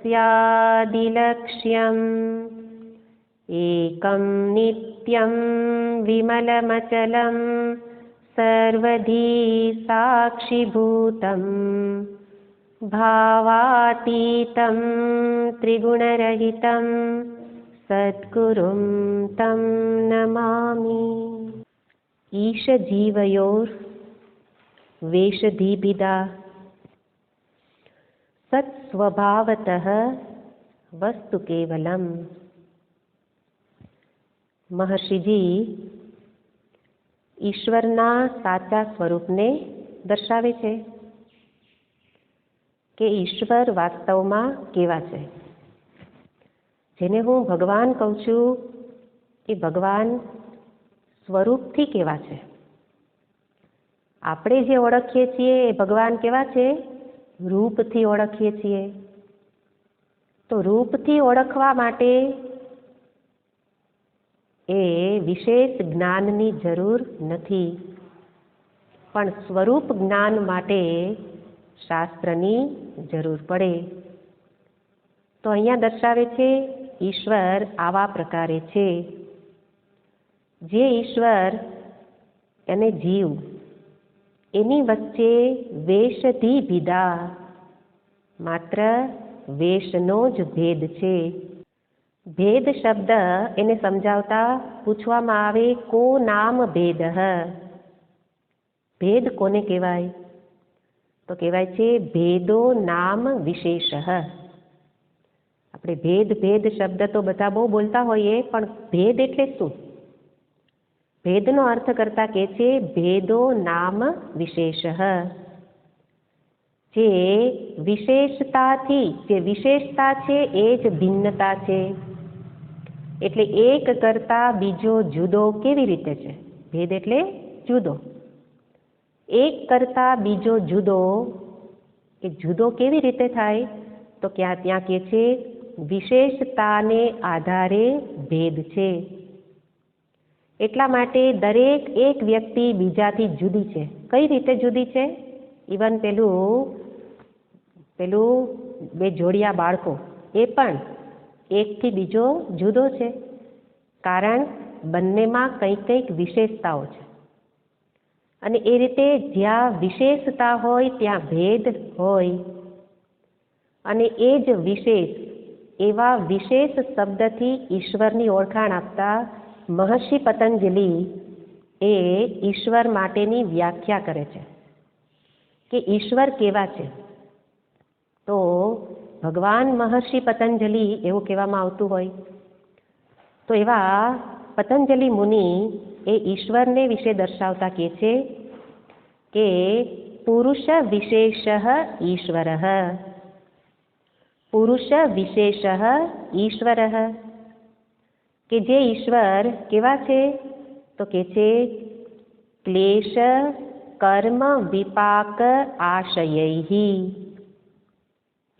स्यादिलक्ष्यम् एकं नित्यं विमलमचलं सर्वधी साक्षिभूतं भावातीतं त्रिगुणरहितं सद्गुरुं तं नमामि। ईशजीवयोर्वेशधीभिदा सत्स्वभावतः वस्तु केवलम। મહર્ષિજી ઈશ્વરના સાચા સ્વરૂપને દર્શાવે છે કે ઈશ્વર વાસ્તવમાં કેવા છે। જેને હું ભગવાન કહું છું એ ભગવાન સ્વરૂપથી કેવા છે। આપણે જે ઓળખીએ છીએ એ ભગવાન કેવા છે? રૂપથી ઓળખીએ છીએ। તો રૂપથી ઓળખવા માટે એ વિશેષ જ્ઞાનની જરૂર નથી, પણ સ્વરૂપ જ્ઞાન માટે શાસ્ત્રની જરૂર પડે। તો અહીંયા દર્શાવે છે ઈશ્વર આવા પ્રકારે છે। જે ઈશ્વર અને જીવ એની વચ્ચે વેશથી ભીદા, માત્ર વેશનો જ ભેદ છે। ભેદ શબ્દ એને સમજાવતા પૂછવામાં આવે કો નામ ભેદ। ભેદ કોને કહેવાય? તો કહેવાય છે ભેદો નામ વિશેષ। આપણે ભેદ ભેદ શબ્દ તો બધા બહુ બોલતા હોઈએ, પણ ભેદ એટલે શું? ભેદનો અર્થ કરતા કહે છે ભેદો નામ વિશેષ। જે વિશેષતાથી જે વિશેષતા છે એ જ ભિન્નતા છે। એટલે એક કરતા બીજો જુદો કેવી રીતે છે? ભેદ એટલે જુદો। એક કરતા બીજો જુદો એ જુદો કેવી રીતે થાય? તો ત્યાં કહે છે વિશેષતાને આધારે ભેદ છે। એટલા માટે દરેક એક વ્યક્તિ બીજાથી જુદી છે। કઈ રીતે જુદી છે? ઇવન પેલું બે જોડિયા બાળકો એ પણ એકથી બીજો જુદો છે, કારણ બંનેમાં કંઈક કંઈક વિશેષતાઓ છે। અને એ રીતે જ્યાં વિશેષતા હોય ત્યાં ભેદ હોય। અને એ જ વિશેષ એવા વિશેષ શબ્દથી ઈશ્વરની ઓળખાણ આપતા મહર્ષિ પતંજલિ એ ઈશ્વર માટેની વ્યાખ્યા કરે છે કે ઈશ્વર કેવા છે। તો ભગવાન મહર્ષિ પતંજલિ એવું કહેવામાં આવતું હોય, તો એવા પતંજલિ મુનિ એ ઈશ્વરને વિશે દર્શાવતા કહે છે કે પુરુષ વિશેષ ઈશ્વર। પુરુષ વિશેષ ઈશ્વર કે જે ઈશ્વર કેવા છે? તો કહે છે ક્લેશ કર્મ વિપાક આશયૈ।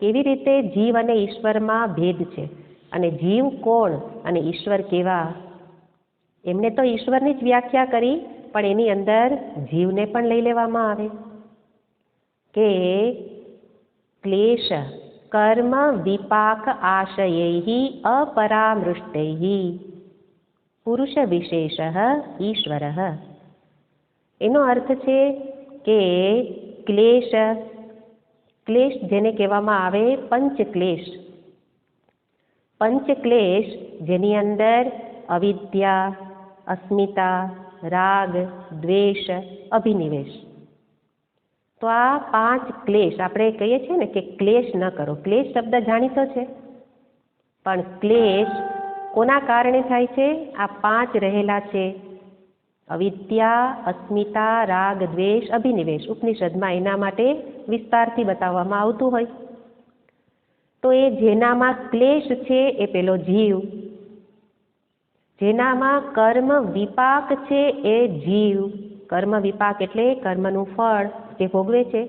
કેવી રીતે જીવ અને ઈશ્વરમાં ભેદ છે, અને જીવ કોણ અને ઈશ્વર કેવા? એમને તો ઈશ્વરની જ વ્યાખ્યા કરી, પણ એની અંદર જીવને પણ લઈ લેવામાં આવે કે ક્લેશ કર્મ વિપાક આશયૈ અપરામૃષ્ટૈ પુરુષ વિશેષ ઈશ્વર। એનો અર્થ છે કે ક્લેશ, ક્લેશ જેને કહેવામાં આવે પંચક્લેશ। પંચક્લેશ જેની અંદર અવિદ્યા, અસ્મિતા, રાગ, દ્વેષ, અભિનિવેશ। તો આ પાંચ ક્લેશ આપણે કહીએ છીએ ને કે ક્લેશ ન કરો। ક્લેશ શબ્દ જાણીતો છે, પણ ક્લેશ કોના કારણે થાય છે? આ પાંચ રહેલા છે અવિદ્યા, અસ્મિતા, રાગ, દ્વેષ, અભિનિવેશ। ઉપનિષદમાં એના માટે વિસ્તારથી બતાવવામાં આવતું હોય। તો એ જેનામાં ક્લેશ છે એ પેલો જીવ, જેનામાં કર્મ વિપાક છે એ જીવ। કર્મ વિપાક એટલે કર્મનું ફળ જે ભોગવે છે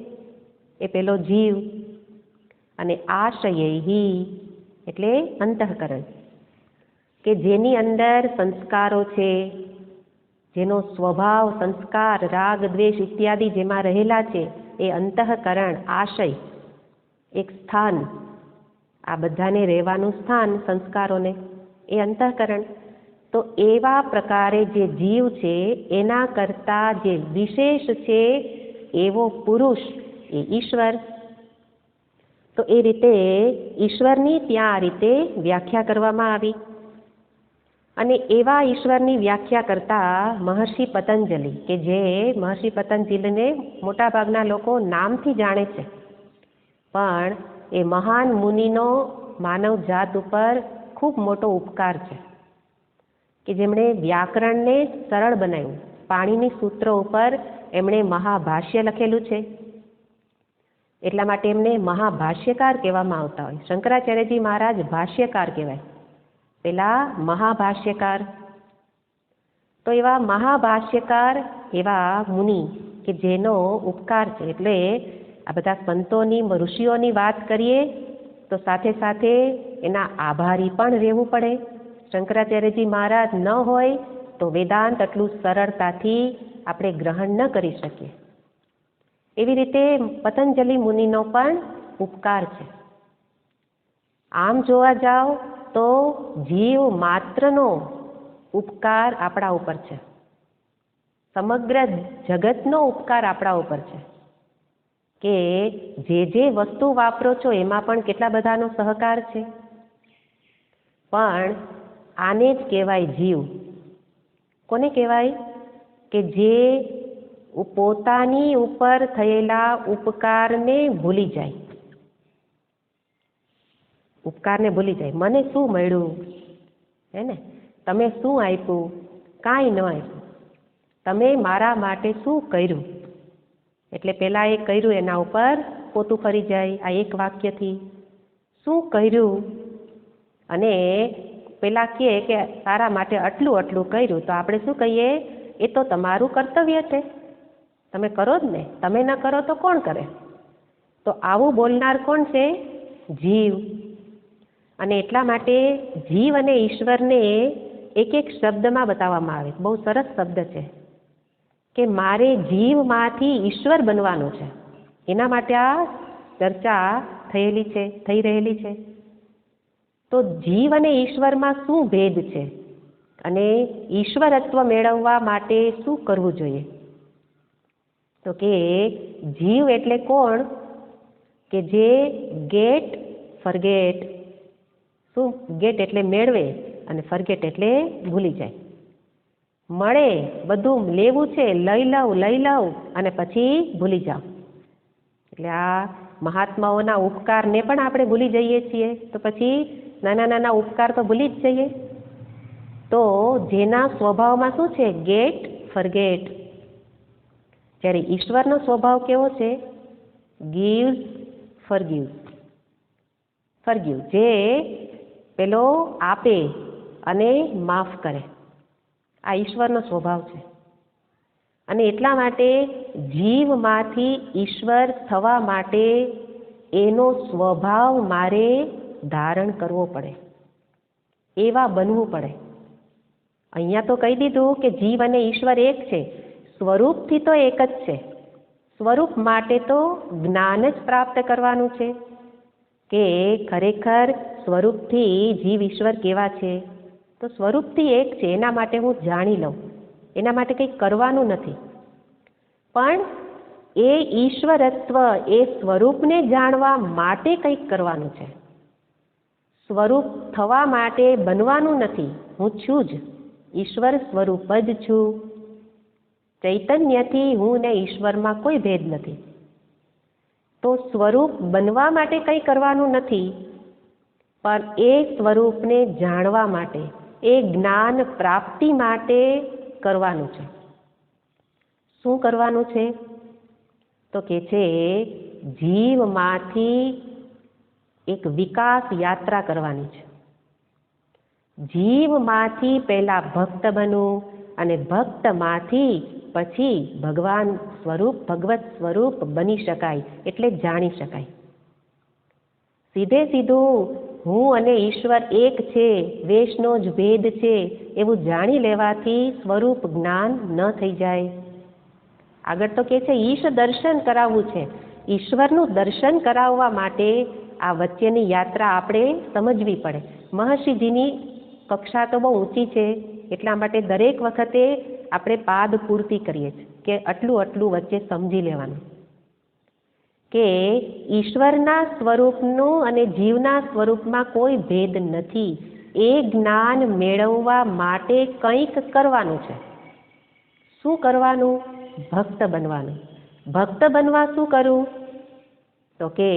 એ પેલો જીવ। અને આશયૈ એટલે અંતઃકરણ, કે જેની અંદર સંસ્કારો છે, જેનો સ્વભાવ સંસ્કાર રાગ દ્વેષ ઇત્યાદિ જેમાં રહેલા છે એ અંતઃકરણ, આશય, એક સ્થાન, આ બધાને રહેવાનું સ્થાન, સંસ્કારોને, એ અંતઃકરણ. તો એવા પ્રકારે જે જીવ છે એના કરતાં જે વિશેષ છે એવો પુરુષ એ ઈશ્વર. તો એ રીતે ઈશ્વરની ત્યાં આ રીતે વ્યાખ્યા કરવામાં આવી. અને એવા ઈશ્વરની વ્યાખ્યા કરતા મહર્ષિ પતંજલિ, કે જે મહર્ષિ પતંજલિને મોટાભાગના લોકો નામથી જાણે છે, પણ એ મહાન મુનિનો માનવ જાત ઉપર ખૂબ મોટો ઉપકાર છે કે જેમણે વ્યાકરણને સરળ બનાવ્યું. પાણીની સૂત્રો ઉપર એમણે મહાભાષ્ય લખેલું છે, એટલા માટે એમને મહાભાષ્યકાર કહેવામાં આવતા હોય. શંકરાચાર્યજી મહારાજ ભાષ્યકાર કહેવાય, પેલા મહાભાષ્યકાર. તો એવા મહાભાષ્યકાર એવા મુનિ કે જેનો ઉપકાર છે, એટલે આ બધા સંતોની, ઋષિઓની વાત કરીએ તો સાથે સાથે એના આભારી પણ રહેવું પડે. શંકરાચાર્યજી મહારાજ ન હોય તો વેદાંત એટલું સરળતાથી આપણે ગ્રહણ ન કરી શકીએ. એવી રીતે પતંજલિ મુનિનો પણ ઉપકાર છે. આમ જોવા જાઓ તો જીવ માત્રનો ઉપકાર આપણા ઉપર છે, સમગ્ર જગતનો ઉપકાર આપણા ઉપર છે કે જે વસ્તુ વાપરો છો એમાં પણ કેટલા બધાનો સહકાર છે. પણ આને જ કહેવાય જીવ. કોને કહેવાય? કે જે પોતાની ઉપર થયેલા ઉપકારને ભૂલી જાય. ઉપકારને ભૂલી જાય. મને શું મળ્યું, હે ને, તમે શું આપ્યું? કાંઈ ન આપ્યું. તમે મારા માટે શું કર્યું? એટલે પેલા એ કર્યું એના ઉપર પોતું ફરી જાય આ એક વાક્યથી. શું કર્યું? અને પેલા કહે કે તારા માટે આટલું આટલું કર્યું, તો આપણે શું કહીએ? એ તો તમારું કર્તવ્ય છે, તમે કરો જ ને, તમે ન કરો તો કોણ કરે? તો આવું બોલનાર કોણ છે? જીવ. અને એટલા માટે જીવ અને ઈશ્વરને એક એક શબ્દમાં બતાવવામાં આવે. બહુ સરસ શબ્દ છે કે મારે જીવમાંથી ઈશ્વર બનવાનું છે. એના માટે આ ચર્ચા થઈ રહેલી છે. તો જીવ અને ઈશ્વરમાં શું ભેદ છે અને ઈશ્વરત્વ મેળવવા માટે શું કરવું જોઈએ? તો કે જીવ એટલે કોણ? કે જે ગેટ ફરગેટ. શું ગેટ એટલે મેળવે, અને ફરગેટ એટલે ભૂલી જાય. મળે, બધું લેવું છે, લઈ લઉં અને પછી ભૂલી જાઓ. એટલે આ મહાત્માઓના ઉપકારને પણ આપણે ભૂલી જઈએ છીએ, તો પછી નાના નાના ઉપકાર તો ભૂલી જ જઈએ. તો જેના સ્વભાવમાં શું છે? Get forget. જ્યારે ઈશ્વરનો સ્વભાવ કેવો છે? Gives forgive. જે પેલો આપે અને માફ કરે, આ ઈશ્વરનો સ્વભાવ છે. અને એટલા માટે જીવમાંથી ઈશ્વર થવા માટે એનો સ્વભાવ મારે ધારણ કરવો પડે, એવા બનવું પડે. અહીંયા તો કહી દીધું કે જીવ અને ઈશ્વર એક છે, સ્વરૂપથી તો એક જ છે. સ્વરૂપ માટે તો જ્ઞાન જ પ્રાપ્ત કરવાનું છે કે ખરેખર સ્વરૂપથી જીવ ઈશ્વર કેવા છે. તો સ્વરૂપથી એક છે, એના માટે હું જાણી લઉં, એના માટે કંઈક કરવાનું નથી. પણ એ ઈશ્વરત્વ, એ સ્વરૂપને જાણવા માટે કંઈક કરવાનું છે. સ્વરૂપ થવા માટે બનવાનું નથી. હું છું જ, ઈશ્વર સ્વરૂપ જ છું. ચૈતન્યથી હું ને ઈશ્વરમાં કોઈ ભેદ નથી. તો સ્વરૂપ બનવા માટે કંઈ કરવાનું નથી, પણ એ સ્વરૂપને જાણવા માટે, એ જ્ઞાન પ્રાપ્તિ માટે કરવાનું છે. શું કરવાનું છે? તો કે છે જીવમાંથી એક વિકાસ યાત્રા કરવાની છે. જીવમાંથી પહેલા ભક્ત બનવું, અને ભક્તમાંથી પછી ભગવાન સ્વરૂપ, ભગવત સ્વરૂપ બની શકાય, એટલે જાણી શકાય. સીધું હું અને ઈશ્વર એક છે, વેશનો જ ભેદ છે, એવું જાણી લેવાથી સ્વરૂપ જ્ઞાન ન થઈ જાય. આગળ તો કે છે ઈશ દર્શન કરાવવું છે. ઈશ્વરનું દર્શન કરાવવા માટે આ વચ્ચેની યાત્રા આપણે સમજવી પડે. મહર્ષિજીની કક્ષા તો બહુ ઊંચી છે, એટલા માટે દરેક વખતે આપણે પાદ પૂર્તિ કરીએ છીએ કે આટલું વચ્ચે સમજી લેવાનું કે ઈશ્વરના સ્વરૂપનું અને જીવના સ્વરૂપમાં કોઈ ભેદ નથી. એ જ્ઞાન મેળવવા માટે કંઈક કરવાનું છે. શું કરવાનું? ભક્ત બનવાનું. ભક્ત બનવા શું કરવું? તો કે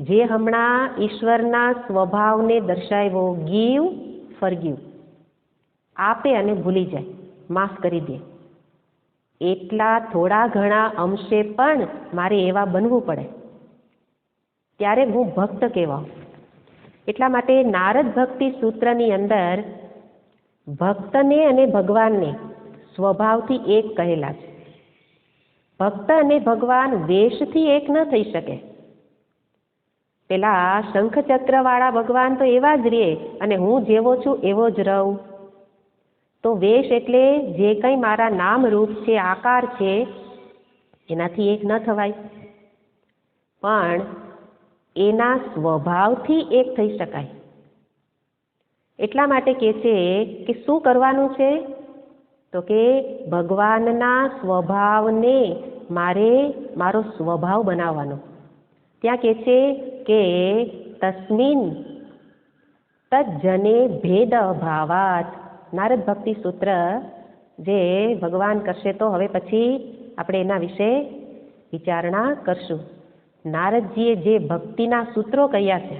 જે હમણાં ઈશ્વરના સ્વભાવને દર્શાવ્યો, ગીવ ફોરગીવ, આપે અને ભૂલી જાય, માફ કરી દે, એટલા થોડા ઘણા અંશે પણ મારે એવા બનવું પડે, ત્યારે હું ભક્ત કહેવાઉં. એટલા માટે નારદ ભક્તિ સૂત્રની અંદર ભક્તને અને ભગવાનને સ્વભાવથી એક કહેલા છે. ભક્ત અને ભગવાન વેશથી એક ન થઈ શકે. પેલા શંખચક્રવાળા ભગવાન તો એવા જ રહે અને હું જેવો છું એવો જ રહું. તો વેશ એટલે જે કંઈ મારા નામ રૂપ છે, આકાર છે, એનાથી એક ન થવાય, પણ એના સ્વભાવથી એક થઈ શકાય. એટલા માટે કહે છે કે શું કરવાનું છે? તો કે ભગવાનના સ્વભાવને મારે મારો સ્વભાવ બનાવવાનો. ત્યાં કહે છે કે તસ્મિન તજ્જને ભેદ અભાવાત. નારદ ભક્તિ સૂત્ર જે ભગવાન કરશે તો હવે પછી આપણે એના વિશે વિચારણા કરશું. નારદજીએ જે ભક્તિના સૂત્રો કહ્યા છે,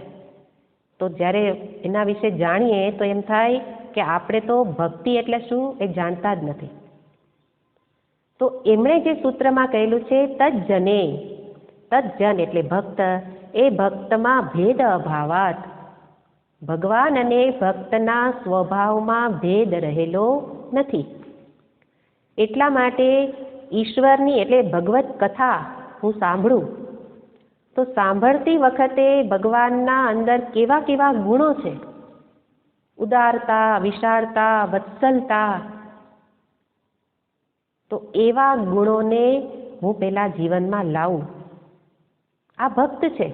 તો જ્યારે એના વિશે જાણીએ તો એમ થાય કે આપણે તો ભક્તિ એટલે શું એ જાણતા જ નથી. તો એમણે જે સૂત્રમાં કહેલું છે તજ્જને, તજ્જન એટલે ભક્ત, એ ભક્તમાં ભેદ અભાવાત, ભગવાન અને ભક્તના સ્વભાવમાં ભેદ રહેલો નથી. એટલા માટે ઈશ્વરની એટલે ભગવત કથા હું સાંભળું તો સાંભળતી વખતે ભગવાનના અંદર કેવા કેવા ગુણો છે, ઉદારતા, વિશાળતા, વત્સલતા, તો એવા ગુણોને હું પેલા જીવનમાં લાવું. આ ભક્ત છે.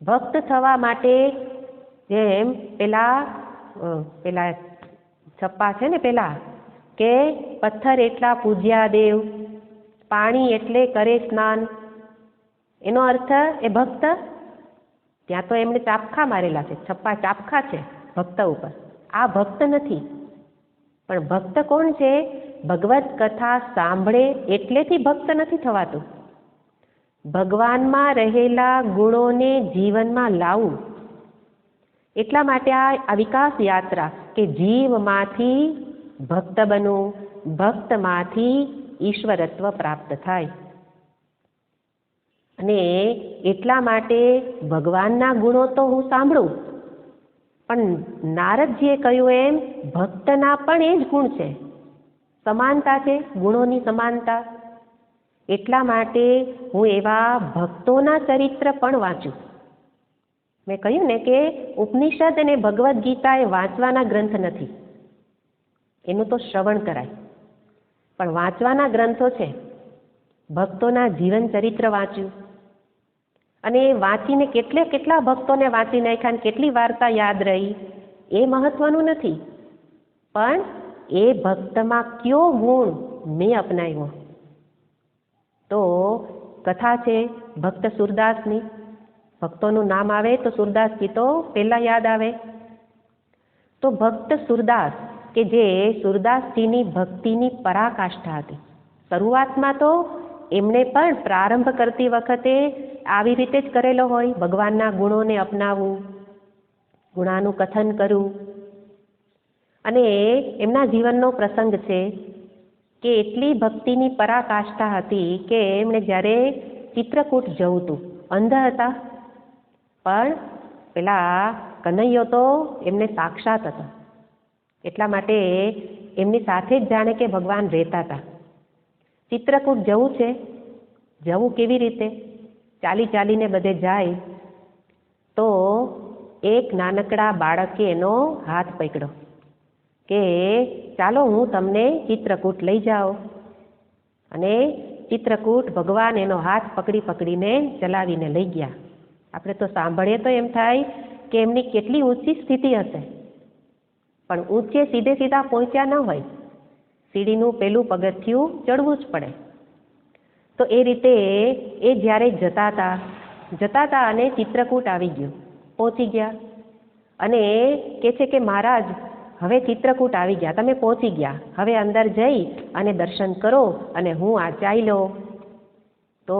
ભક્ત થવા માટે જેમ પેલા છપ્પા છે ને, પેલા કે પથ્થર એટલા પૂજ્યા દેવ, પાણી એટલે કરે સ્નાન, એનો અર્થ એ ભક્ત. ત્યાં તો એમણે ચાપખા મારેલા છે, છપ્પા ચાપખા છે ભક્ત ઉપર. આ ભક્ત નથી. પણ ભક્ત કોણ છે? ભગવત કથા સાંભળે એટલેથી ભક્ત નથી થવાતું. ભગવાનમાં રહેલા ગુણોને જીવનમાં લાવવું. એટલા માટે આ વિકાસ યાત્રા કે જીવમાંથી ભક્ત બનવું, ભક્તમાંથી ઈશ્વરત્વ પ્રાપ્ત થાય. અને એટલા માટે ભગવાનના ગુણો તો હું સાંભળું, પણ નારદજીએ કહ્યું એમ ભક્તના પણ એ જ ગુણ છે, સમાનતા છે, ગુણોની સમાનતા. એટલા માટે હું એવા ભક્તોના ચરિત્ર પણ વાંચું. મેં કહ્યું ને કે ઉપનિષદ અને ભગવદ્ ગીતા એ વાંચવાના ગ્રંથ નથી, એનું તો શ્રવણ કરાય, પણ વાંચવાના ગ્રંથો છે. ભક્તોના જીવન ચરિત્ર વાંચ્યું અને વાંચીને કેટલા ભક્તોને વાંચી નાખ્યા, કેટલી વાર્તા યાદ રહી એ મહત્વનું નથી, પણ એ ભક્તમાં કયો ગુણ મેં અપનાવ્યો. તો કથા છે ભક્ત સુરદાસની. ભક્તોનું નામ આવે તો સુરદાસજી તો પહેલા યાદ આવે. તો ભક્ત સુરદાસ કે જે સુરદાસજીની ભક્તિની પરાકાષ્ઠા હતી. શરૂઆતમાં તો એમણે પણ પ્રારંભ કરતી વખતે આવી રીતે જ કરેલો હોય, ભગવાનના ગુણોને અપનાવવું, ગુણાનું કથન કરવું. અને એમના જીવનનો પ્રસંગ છે કે એટલી ભક્તિની પરાકાષ્ઠા હતી કે એમણે જ્યારે ચિત્રકૂટ જવું હતું, અંધ હતા, પણ પેલા કનૈયો તો એમને સાક્ષાત હતો. એટલા માટે એમની સાથે જ જાણે કે ભગવાન રહેતા હતા. ચિત્રકૂટ જવું છે, જવું કેવી રીતે? ચાલીને બધે જાય તો એક નાનકડા બાળકે એનો હાથ પકડ્યો કે ચાલો હું તમને ચિત્રકૂટ લઈ જાઉં. અને ચિત્રકૂટ ભગવાન એનો હાથ પકડીને ચલાવીને લઈ ગયા. આપણે તો સાંભળીએ તો એમ થાય કે એમની કેટલી ઊંચી સ્થિતિ હશે, પણ ઊંચે સીધે સીધા પહોંચ્યા ન હોય, સીડીનું પેલું પગથિયું ચડવું જ પડે. તો એ રીતે એ જ્યારે જતા હતા અને ચિત્રકૂટ આવી ગયું, પહોંચી ગયા અને કહે છે કે મહારાજ હવે ચિત્રકૂટ આવી ગયા, તમે પહોંચી ગયા, હવે અંદર જઈ અને દર્શન કરો અને હું આ ચાલ્યો. તો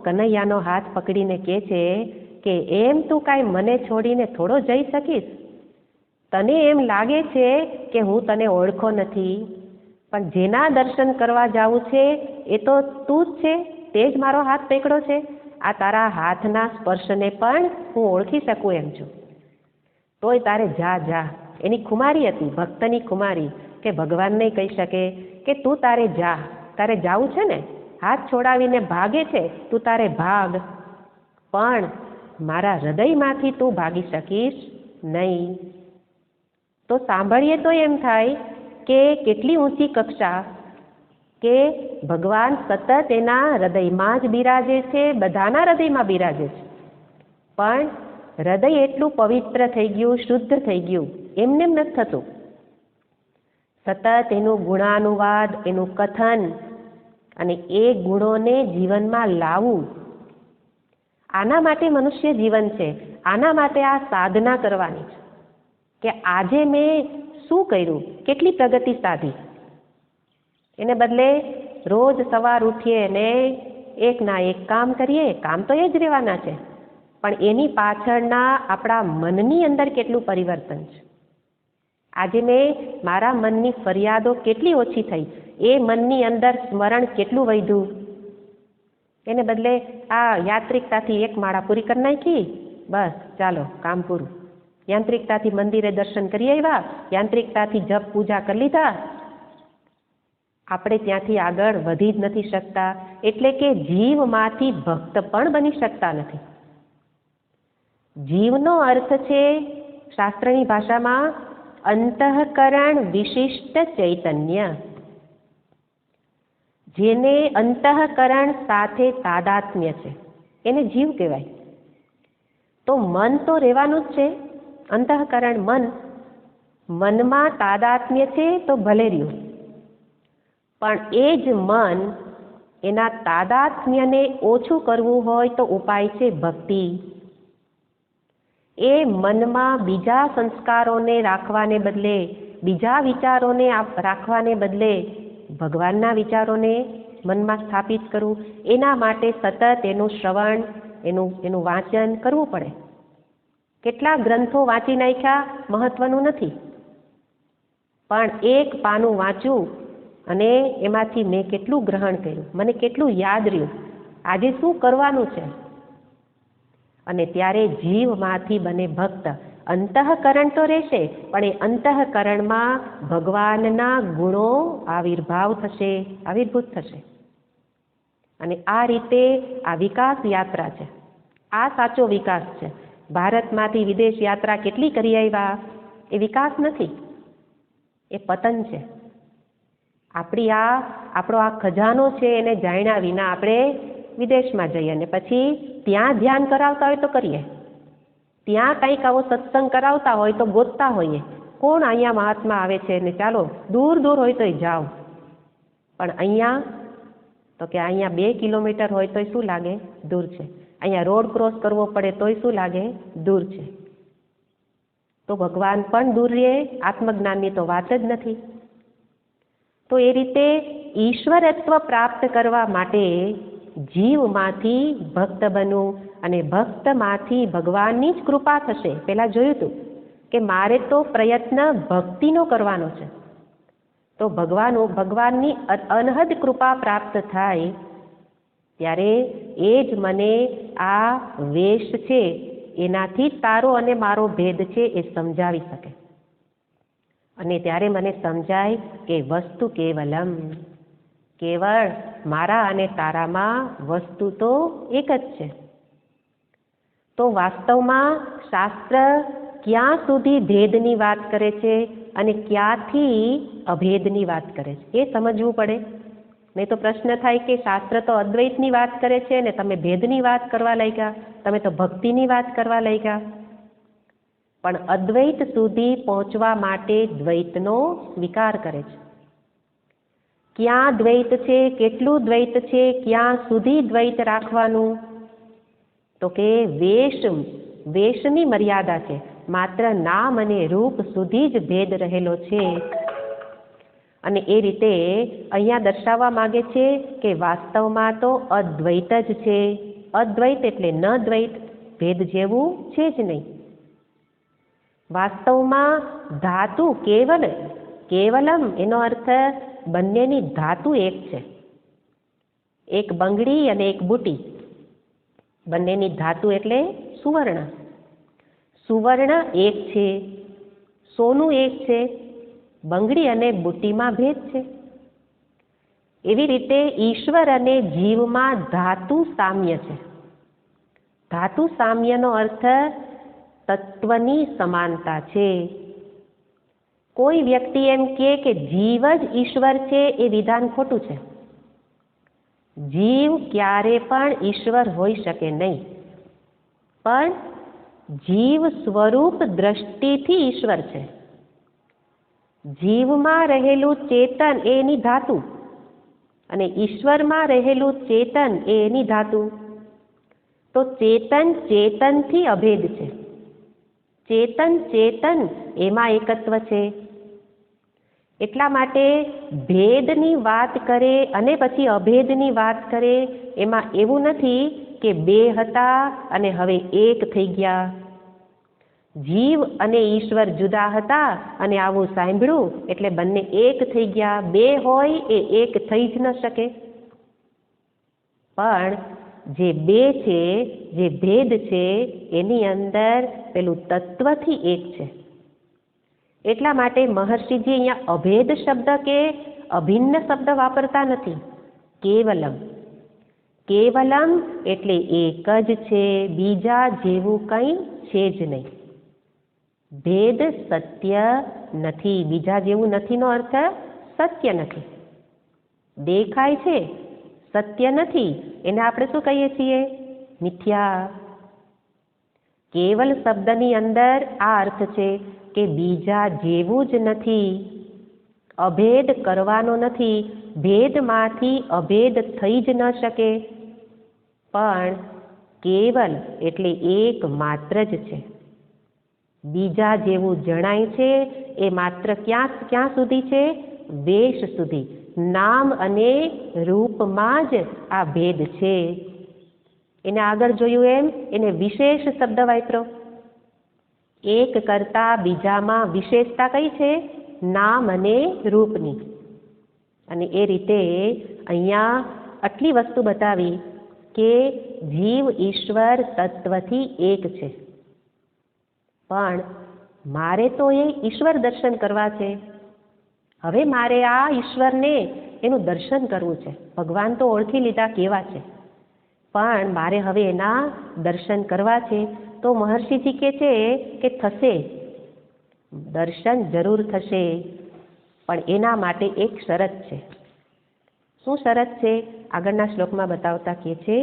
કનૈયાનો હાથ પકડીને કહે છે કે એમ તું કાંઈ મને છોડીને થોડો જઈ શકીશ? તને એમ લાગે છે કે હું તને ઓળખો નથી, પણ જેના દર્શન કરવા જાવું છે એ તો તું જ છે, તે જ મારો હાથ પકડ્યો છે. આ તારા હાથના સ્પર્શને પણ હું ઓળખી શકું એમ છું. તોય તારે જા. એની ખુમારી હતી, ભક્તની ખુમારી, કે ભગવાનને કહી શકે કે તું તારે જા, તારે જાવું છે ને, હાથ છોડાવીને ભાગે છે, તું તારે ભાગ, પણ મારા હૃદયમાંથી તું ભાગી શકીશ નહીં. તો સાંભળીએ તો એમ થાય કે કેટલી ઊંચી કક્ષા, કે ભગવાન સતત એના હૃદયમાં જ બિરાજે છે, બધાના હૃદયમાં બિરાજે છે, પણ હૃદય એટલું પવિત્ર થઈ ગયું, શુદ્ધ થઈ ગયું, એમને નથી થતું. સતત એનું ગુણાનુવાદ, એનું કથન અને એ ગુણોને જીવનમાં લાવવું, આના માટે મનુષ્ય જીવન છે. આના માટે આ સાધના કરવાની છે કે આજે મેં શું કર્યું, કેટલી પ્રગતિ સાધી. એને બદલે રોજ સવાર ઉઠીએ ને એકના એક કામ કરીએ, કામ તો એ જ રહેવાના છે, પણ એની પાછળના આપણા મનની અંદર કેટલું પરિવર્તન છે. આજે મેં મારા મનની ફરિયાદો કેટલી ઓછી થઈ, એ મનની અંદર સ્મરણ કેટલું વધ્યું. એને બદલે આ યાંત્રિકતાથી એક માળા પૂરી કરી નાખી, બસ ચાલો કામ પૂરું. યાંત્રિકતાથી મંદિરે દર્શન કરી આવ્યા, યાંત્રિકતાથી જપ પૂજા કરી લીધા, આપણે ત્યાંથી આગળ વધી જ નથી શકતા. એટલે કે જીવમાંથી ભક્ત પણ બની શકતા નથી. જીવનો અર્થ છે શાસ્ત્રની ભાષામાં અંતઃકરણ વિશિષ્ટ ચૈતન્ય, જેને અંતઃકરણ સાથે તાદાત્મ્ય છે એને જીવ કહેવાય. તો મન તો રહેવાનું જ છે, અંતઃકરણ મનમાં તાદાત્મ્ય છે તો ભલે રહ્યું, પણ એ જ મન એના તાદાત્મ્યને ઓછું કરવું હોય તો ઉપાય છે ભક્તિ. એ મનમાં બીજા સંસ્કારોને રાખવાને બદલે, બીજા વિચારોને રાખવાને બદલે ભગવાનના વિચારોને મનમાં સ્થાપિત કરવું, એના માટે સતત એનું શ્રવણ, એનું વાંચન કરવું પડે. કેટલા ગ્રંથો વાંચી નાખ્યા મહત્વનું નથી, પણ એક પાનું વાંચું અને એમાંથી મેં કેટલું ગ્રહણ કર્યું, મને કેટલું યાદ રહ્યું, આજે શું કરવાનું છે. અને ત્યારે જીવમાંથી બને ભક્ત. અંતઃકરણ તો રહેશે, પણ એ અંતઃકરણમાં ભગવાનના ગુણો આવિર્ભૂત થશે. અને આ રીતે આ વિકાસ યાત્રા છે, આ સાચો વિકાસ છે. ભારતમાંથી વિદેશ યાત્રા કેટલી કરી આવ્યા, એ વિકાસ નથી, એ પતન છે. આપણો આ ખજાનો છે એને જાણ્યા વિના આપણે વિદેશમાં જઈએ અને પછી ત્યાં ધ્યાન કરાવતા હોય તો કરીએ, ત્યાં કંઈક આવો સત્સંગ કરાવતા હોય તો ગોતતા હોઈએ, કોણ અહીંયા મહાત્મા આવે છે ને ચાલો દૂર હોય તોય જાઓ. પણ અહીંયા તો કે અહીંયા 2 કિલોમીટર હોય તોય શું લાગે, દૂર છે. અહીંયા રોડ ક્રોસ કરવો પડે તોય શું લાગે, દૂર છે. તો ભગવાન પણ દૂર રહે, આત્મજ્ઞાનની તો વાત જ નથી. તો એ રીતે ઈશ્વરત્વ પ્રાપ્ત કરવા માટે જીવમાંથી ભક્ત બનવું, અને ભક્તમાંથી ભગવાનની જ કૃપા થશે. પહેલા જોયું હતું કે મારે તો પ્રયત્ન ભક્તિનો કરવાનો છે, તો ભગવાનની અનહદ કૃપા પ્રાપ્ત થાય ત્યારે એ જ મને આ વેશ છે એનાથી તારો અને મારો ભેદ છે એ સમજાવી શકે. અને ત્યારે મને સમજાય કે વસ્તુ કેવલમ, કેવળ મારા અને તારામાં વસ્તુ તો એક જ છે. તો વાસ્તવમાં શાસ્ત્ર ક્યાં સુધી ભેદની વાત કરે છે અને ક્યાંથી અભેદની વાત કરે છે એ સમજવું પડે. નહીં તો પ્રશ્ન થાય કે શાસ્ત્ર તો અદ્વૈતની વાત કરે છે ને તમે ભેદની વાત કરવા લાગ્યા, તમે તો ભક્તિની વાત કરવા લઈ ગયા. પણ અદ્વૈત સુધી પહોંચવા માટે દ્વૈતનો સ્વીકાર કરે છે. ક્યાં દ્વૈત છે, કેટલું દ્વૈત છે, ક્યાં સુધી દ્વૈત રાખવાનું? તો કે વેશની મર્યાદા છે, માત્ર નામ અને રૂપ સુધી જ ભેદ રહેલો છે. અને એ રીતે અહીંયા દર્શાવવા માંગે છે કે વાસ્તવમાં તો અદ્વૈત જ છે. અદ્વૈત એટલે ન દ્વૈત, ભેદ જેવું છે જ નહીં. વાસ્તવમાં ધાતુ કેવલમ એનો અર્થ બંનેની ધાતુ એક છે. એક બંગડી અને એક બુટી, બંનેની ધાતુ એટલે સુવર્ણ. સુવર્ણ એક છે, સોનું એક છે, બંગડી અને બુટ્ટીમાં ભેદ છે. એવી રીતે ઈશ્વર અને જીવમાં ધાતુ સામ્ય છે. ધાતુ સામ્યનો અર્થ તત્વની સમાનતા છે. કોઈ વ્યક્તિ એમ કે જીવ જ ઈશ્વર છે, એ વિધાન ખોટું છે. જીવ ક્યારે પણ ઈશ્વર હોઈ શકે નહીં, પણ જીવ સ્વરૂપ દ્રષ્ટિથી ઈશ્વર છે. જીવમાં રહેલું ચેતન એ એની ધાતુ અને ઈશ્વરમાં રહેલું ચેતન એ એની ધાતુ. તો ચેતનથી અભેદ છે. ચેતન એમાં એકત્વ છે. એટલા માટે ભેદની વાત કરે અને પછી અભેદની વાત કરે, એમાં એવું નથી કે બે હતા અને હવે એક થઈ ગયા. જીવ અને ઈશ્વર જુદા હતા અને આવું સાંભળ્યું એટલે બંને એક થઈ ગયા. બે હોય એ એક થઈ જ ન શકે. પણ જે બે છે, જે ભેદ છે, એની અંદર પેલું તત્વથી એક છે. એટલા માટે મહર્ષિજી અહીંયા અભેદ શબ્દ કે અભિન્ન શબ્દ વાપરતા નથી. કેવલમ એટલે એક જ છે, બીજા જેવું કંઈ છે જ નહીં. ભેદ સત્ય નથી. બીજા જેવું નથીનો અર્થ સત્ય નથી. દેખાય છે, સત્ય નથી, એને આપણે શું કહીએ છીએ? મિથ્યા. કેવલ શબ્દની અંદર આ અર્થ છે કે બીજા જેવું જ નથી. અભેદ કરવાનો નથી. ભેદમાંથી અભેદ થઈ જ ન શકે. પણ કેવલ એટલે એક માત્ર જ છે. બીજા જેવું જણાય છે એ માત્ર ક્યાં સુધી છે? વેશ સુધી. નામ અને રૂપમાં જ આ ભેદ છે. એને આગળ જોયું એમ એને વિશેષ શબ્દ વાપરો. એક કરતા બીજામાં વિશેષતા કઈ છે? નામ અને રૂપની. અને એ રીતે અહીંયા આટલી વસ્તુ બતાવી કે જીવ ઈશ્વર તત્વથી એક છે. પણ મારે તો એ ઈશ્વર દર્શન કરવા છે. હવે મારે આ ઈશ્વરને એનું દર્શન કરવું છે. ભગવાન તો ઓળખી લીધા કેવા છે, પણ મારે હવે એના દર્શન કરવા છે. તો મહર્ષિજી કહે છે કે થશે, દર્શન જરૂર થશે, પણ એના માટે એક શરત છે. શું શરત છે? આગળના શ્લોકમાં બતાવતા કહે છે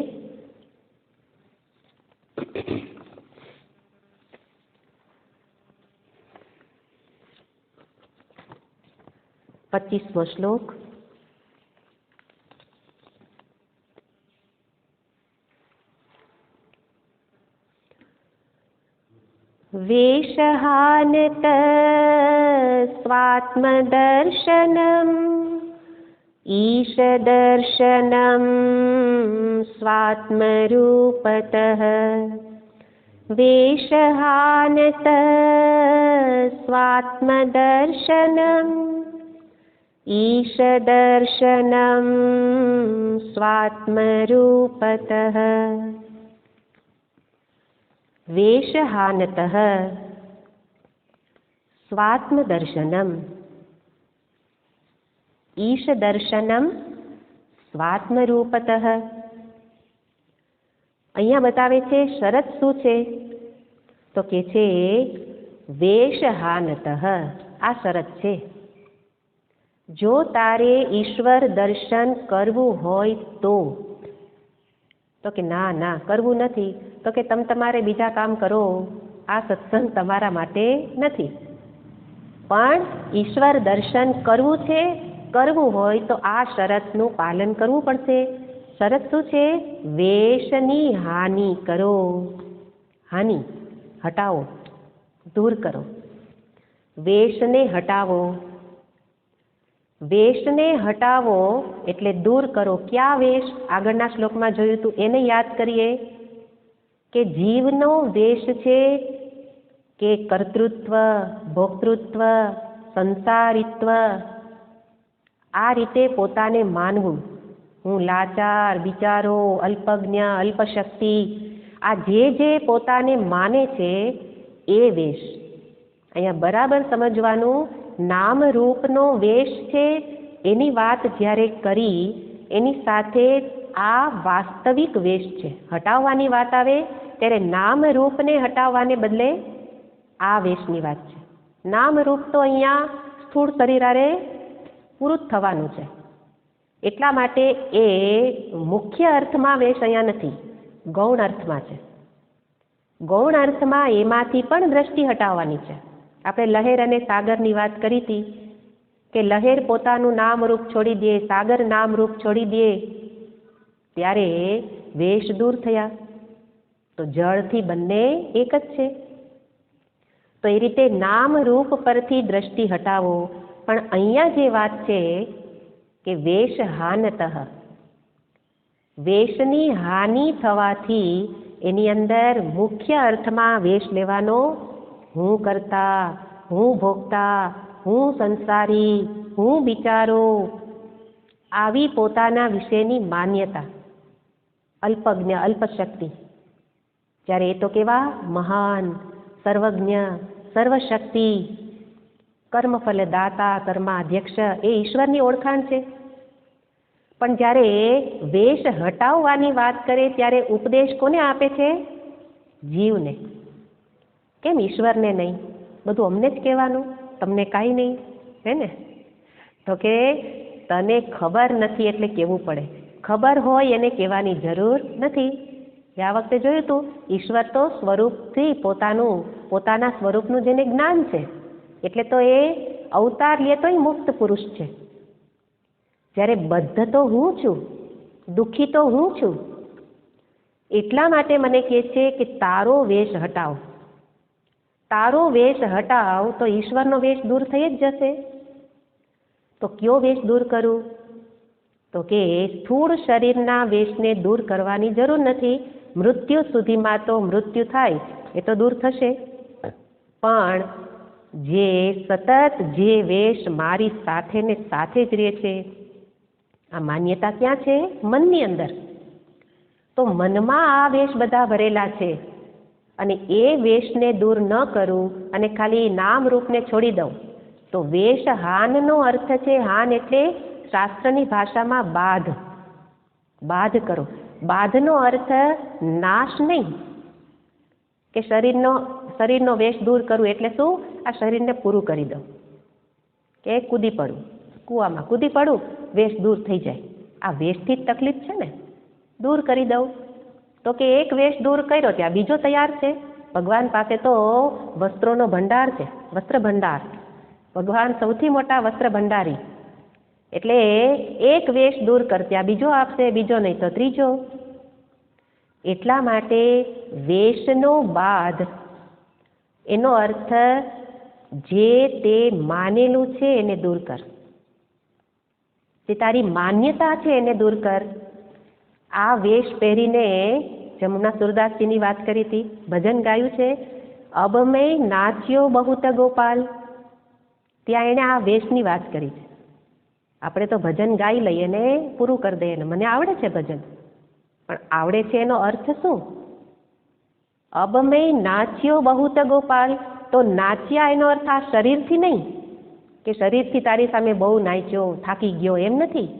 25મો શ્લોક. વેશહાનત સ્વાત્મદર્શનમ ઈશદર્શનમ સ્વાત્મરૂપતઃ. વેશહાનત સ્વાત્મદર્શનમ ઈશદર્શનમ સ્વાત્મરૂપતઃ. વેશહાનતઃ સ્વાત્મદર્શનમ ઈશદર્શનમ સ્વાત્મરૂપતઃ. અહીંયા બતાવે છે શરત શું છે? તો કે છે વેશહાનતઃ. આ શરત છે. જો તારે ઈશ્વર દર્શન કરવું હોય તો તો કે ના ના કરવું નથી. તો કે તમે તમારે બીજા કામ કરો, આ સત્સંગ તમારા માટે નથી. પણ ઈશ્વર દર્શન કરવું છે, કરવું હોય તો આ શરતનું પાલન કરવું પડશે. શરત શું છે? વેશની હાનિ કરો. હાનિ હટાવો, દૂર કરો. વેશને હટાવો. વેશને હટાવો એટલે દૂર કરો. ક્યાં વેશ? આગળના શ્લોકમાં જોયું હતું એને યાદ કરીએ કે જીવનો વેશ છે કે કર્તૃત્વ, ભોક્તૃત્વ, સંસારિત્વ, આ રીતે પોતાને માનવું. હું લાચાર, બિચારો, અલ્પજ્ઞ, અલ્પશક્તિ, આ જે પોતાને માને છે એ વેશ. અહીંયા બરાબર સમજવાનું, નામ રૂપનો વેશ છે એની વાત જ્યારે કરી એની સાથે આ વાસ્તવિક વેશ છે. હટાવવાની વાત આવે ત્યારે નામ રૂપને હટાવવાને બદલે આ વેશની વાત છે. નામ રૂપ તો અહીંયા સ્થૂળ શરીર હારે પૂરું જ થવાનું છે. એટલા માટે એ મુખ્ય અર્થમાં વેશ અહીંયા નથી, ગૌણ અર્થમાં છે. ગૌણ અર્થમાં એમાંથી પણ દ્રષ્ટિ હટાવવાની છે. આપણે લહેર અને સાગરની વાત કરી હતી કે લહેર પોતાનું નામ રૂપ છોડી દે, સાગર નામ રૂપ છોડી દે ત્યારે વેશ દૂર થયા. તો જળથી બંને એક જ છે. તો એ રીતે નામ રૂપ પરથી દ્રષ્ટિ હટાવો. પણ અહીંયા જે વાત છે કે વેશ હાનતઃ, વેશની હાનિ થવાથી એની અંદર મુખ્ય અર્થમાં વેશ લેવાનો હું કરતા, હું ભોગતા, હું સંસારી, હું બિચારો, આવી પોતાના વિશેની માન્યતા, અલ્પજ્ઞ, અલ્પશક્તિ. જ્યારે એ તો કેવા મહાન, સર્વજ્ઞ, સર્વશક્તિ, કર્મફલ દાતા, કર્માધ્યક્ષ, એ ઈશ્વરની ઓળખાણ છે. પણ જ્યારે વેશ હટાવવાની વાત કરે ત્યારે ઉપદેશ કોને આપે છે? જીવને. કેમ ઈશ્વરને નહીં? બધું અમને જ કહેવાનું, તમને કાંઈ નહીં, હે ને? તો કે તને ખબર નથી એટલે કહેવું પડે. ખબર હોય એને કહેવાની જરૂર નથી. આ વખતે જોયું હતું, ઈશ્વર તો સ્વરૂપથી પોતાના સ્વરૂપનું જેને જ્ઞાન છે એટલે તો એ અવતાર લે તો મુક્ત પુરુષ છે. જ્યારે બદ્ધ તો હું છું, દુઃખી તો હું છું, એટલા માટે મને કહે છે કે તારો વેશ હટાવ. તારો વેશ હટાવ તો ઈશ્વરનો વેશ દૂર થઈ જ જશે. તો કયો વેશ દૂર કરું? તો કે સ્થૂળ શરીરના વેશને દૂર કરવાની જરૂર નથી. મૃત્યુ સુધીમાં તો મૃત્યુ થાય એ તો દૂર થશે. પણ જે સતત જે વેશ મારી સાથે ને સાથે જ રહે છે, આ માન્યતા ક્યાં છે? મનની અંદર. તો મનમાં આ વેશ બધા ભરેલા છે અને એ વેશને દૂર ન કરું અને ખાલી નામ રૂપને છોડી દઉં તો વેશ હાનનો અર્થ છે. હાન એટલે શાસ્ત્રની ભાષામાં બાધ. બાધ કરો. બાધનો અર્થ નાશ નહીં કે શરીરનો વેશ દૂર કરું એટલે શું? આ શરીરને પૂરું કરી દઉં કે કૂદી પડું, કૂવામાં કૂદી પડું, વેશ દૂર થઈ જાય. આ વેશથી જ તકલીફ છે ને, દૂર કરી દઉં. તો કે એક વેશ દૂર કર્યો ત્યાં બીજો તૈયાર છે. ભગવાન પાસે તો વસ્ત્રોનો ભંડાર છે, વસ્ત્ર ભંડાર. ભગવાન સૌથી મોટા વસ્ત્ર ભંડારી. એટલે એક વેશ દૂર કર ત્યાં બીજો આપશે, બીજો નહીં તો ત્રીજો. એટલા માટે વેશનો બાધ એનો અર્થ જે તે માનેલું છે એને દૂર કર. જે તારી માન્યતા છે એને દૂર કર. આ વેશ પહેરીને જમુના સુરદાસજીની વાત કરી હતી, ભજન ગાયું છે, અબ મેં નાચ્યો બહુત ગોપાલ. ત્યાં એણે આ વેશની વાત કરી છે. આપણે તો ભજન ગાઈ લઈએ ને પૂરું કરી દઈએ ને મને આવડે છે ભજન, પણ આવડે છે એનો અર્થ શું? અબ મેં નાચ્યો બહુત ગોપાલ. તો નાચ્યા એનો અર્થ આ શરીરથી નહીં કે શરીરથી તારી સામે બહુ નાચ્યો, થાકી ગયો, એમ નથી.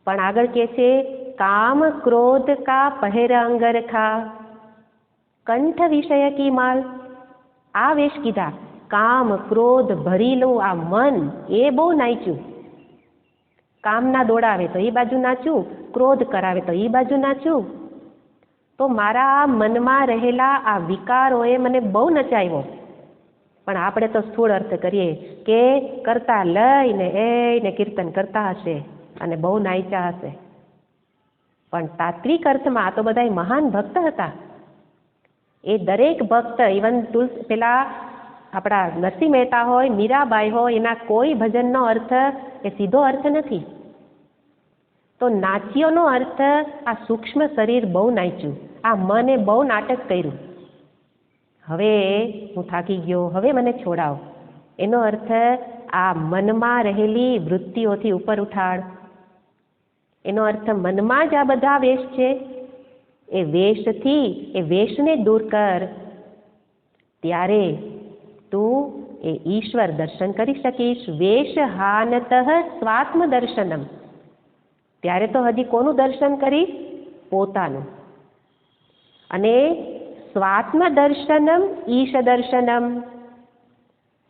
પણ આગળ કહે છે કામ ક્રોધ કા પહેર અંગર ખા, કંઠ વિષય કી માલ. આ વેશ કીધા. કામ ક્રોધ ભરેલું આ મન એ બહુ નાચ્યું. કામના દોડાવે તો એ બાજુ નાચ્યું, ક્રોધ કરાવે તો એ બાજુ નાચ્યું, તો મારા મનમાં રહેલા આ વિકારોએ મને બહુ નચાવ્યો. પણ આપણે તો સ્થૂળ અર્થ કરીએ કે કરતા લઈને એને કીર્તન કરતા હશે અને બહુ નાચ્યા હશે. પણ તાત્વિક અર્થમાં આ તો બધા મહાન ભક્ત હતા. એ દરેક ભક્ત, ઇવન પેલા આપણા નરસિંહ મહેતા હોય, મીરાબાઈ હોય, એના કોઈ ભજનનો અર્થ એ સીધો અર્થ નથી. તો નાચ્યોનો અર્થ આ સૂક્ષ્મ શરીર બહુ નાચ્યું, આ મને બહુ નાટક કર્યું, હવે હું થાકી ગયો, હવે મને છોડાવ. એનો અર્થ આ મનમાં રહેલી વૃત્તિઓથી ઉપર ઉઠાડ. એનો અર્થ મનમાં જ આ બધા વેશ છે, એ વેશથી એ વેશને દૂર કર, ત્યારે તું એ ઈશ્વર દર્શન કરી શકીશ. વેશ હાનતઃ સ્વાત્મ દર્શનમ. ત્યારે તો હજી કોનું દર્શન કરીશ? પોતાનું. અને સ્વાત્મ દર્શનમ ઈશ દર્શનમ.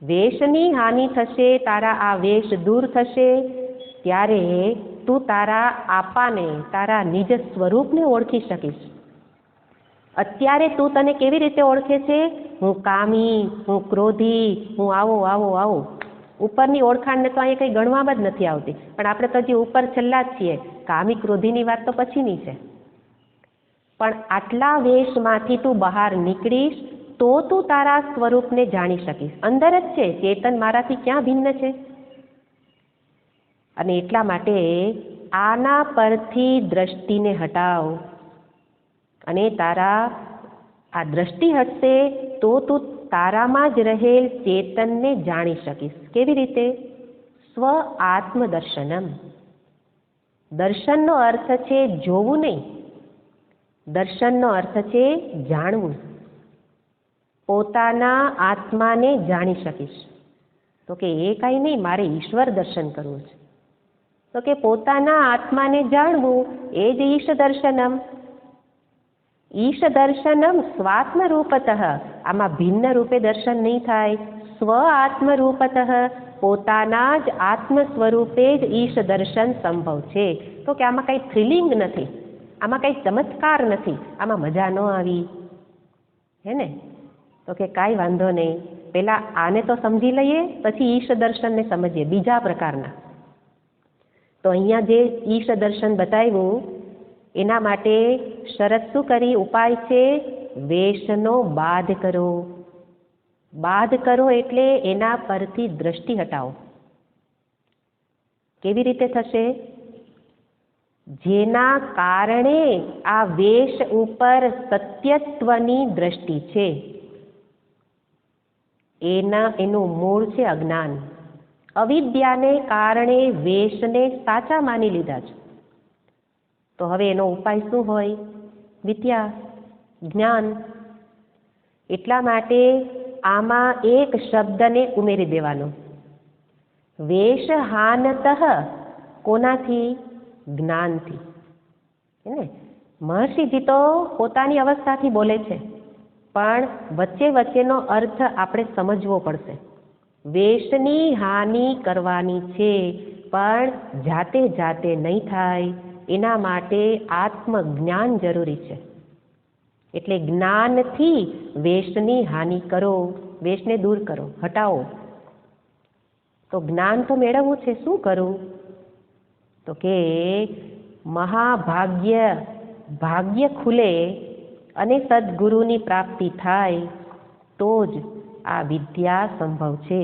વેશની હાનિ થશે, તારા આ વેશ દૂર થશે, ત્યારે તું તારા આપાને, તારા નિજ સ્વરૂપને ઓળખી શકીશ. અત્યારે તું તને કેવી રીતે ઓળખે છે? હું કામી, હું ક્રોધી, હું આવો આવો આવો. ઉપરની ઓળખાણને તો અહીંયા કંઈ ગણવામાં જ નથી આવતી, પણ આપણે તો હજી ઉપર છેલ્લા જ છીએ. કામી ક્રોધીની વાત તો પછીની છે. પણ આટલા વેશમાંથી તું બહાર નીકળીશ તો તું તારા સ્વરૂપને જાણી શકીશ. અંદર જ છે, ચેતન મારાથી ક્યાં ભિન્ન છે? અને એટલા માટે આના પરથી દ્રષ્ટિને હટાવ, અને તારા આ દ્રષ્ટિ હટશે તો તું તારામાં જ રહેલ ચેતનને જાણી શકીશ. કેવી રીતે? સ્વ આત્મદર્શનમ. દર્શનનો અર્થ છે જોવું નહીં, દર્શનનો અર્થ છે જાણવું. પોતાના આત્માને જાણી શકીશ. તો કે એ કાંઈ નહીં, મારે ઈશ્વર દર્શન કરવું છે. તો કે પોતાના આત્માને જાણવું એ જ ઈશ દર્શનમ. ઈશ દર્શનમ સ્વાત્મ રૂપતઃ. આમાં ભિન્ન રૂપે દર્શન નહીં થાય. સ્વ આત્મ રૂપતઃ, પોતાના જ આત્મ સ્વરૂપે જ ઈશ દર્શન સંભવ છે. તો કે આમાં કંઈ થ્રિલિંગ નથી, આમાં કંઈ ચમત્કાર નથી, આમાં મજા ન આવી, હે ને? તો કે કાંઈ વાંધો નહીં, પહેલાં આને તો સમજી લઈએ, પછી ઈશ દર્શનને સમજીએ બીજા પ્રકારના. તો અહીંયા જે ઈશ દર્શન બતાવ્યું એના માટે શરત શું કરી? ઉપાય છે વેશનો બાધ કરો. બાધ કરો એટલે એના પરથી દ્રષ્ટિ હટાવો. કેવી રીતે થશે? જેના કારણે આ વેશ ઉપર સત્યત્વની દ્રષ્ટિ છે, એનું મૂળ છે અજ્ઞાન. અવિદ્યાને કારણે વેશને સાચા માની લીધા છે. તો હવે એનો ઉપાય શું હોય? વિદ્યા, જ્ઞાન. એટલા માટે આમાં એક શબ્દને ઉમેરી દેવાનો. વેશ હાનતઃ. કોનાથી? જ્ઞાનથી. હે ને? મહર્ષિજી તો પોતાની અવસ્થાથી બોલે છે, પણ વચ્ચે વચ્ચેનો અર્થ આપણે સમજવો પડશે. વેશની હાનિ કરવાની છે, પણ જાતે જાતે નહીં થાય. એના માટે આત્મજ્ઞાન જરૂરી છે. એટલે જ્ઞાનથી વેશની હાનિ કરો, વેશને દૂર કરો, હટાવો. તો જ્ઞાન તો મેળવવું છે, શું કરવું? તો કે મહાભાગ્ય, ભાગ્ય ખુલે અને સદગુરુની પ્રાપ્તિ થાય તો જ આ વિદ્યા સંભવ છે.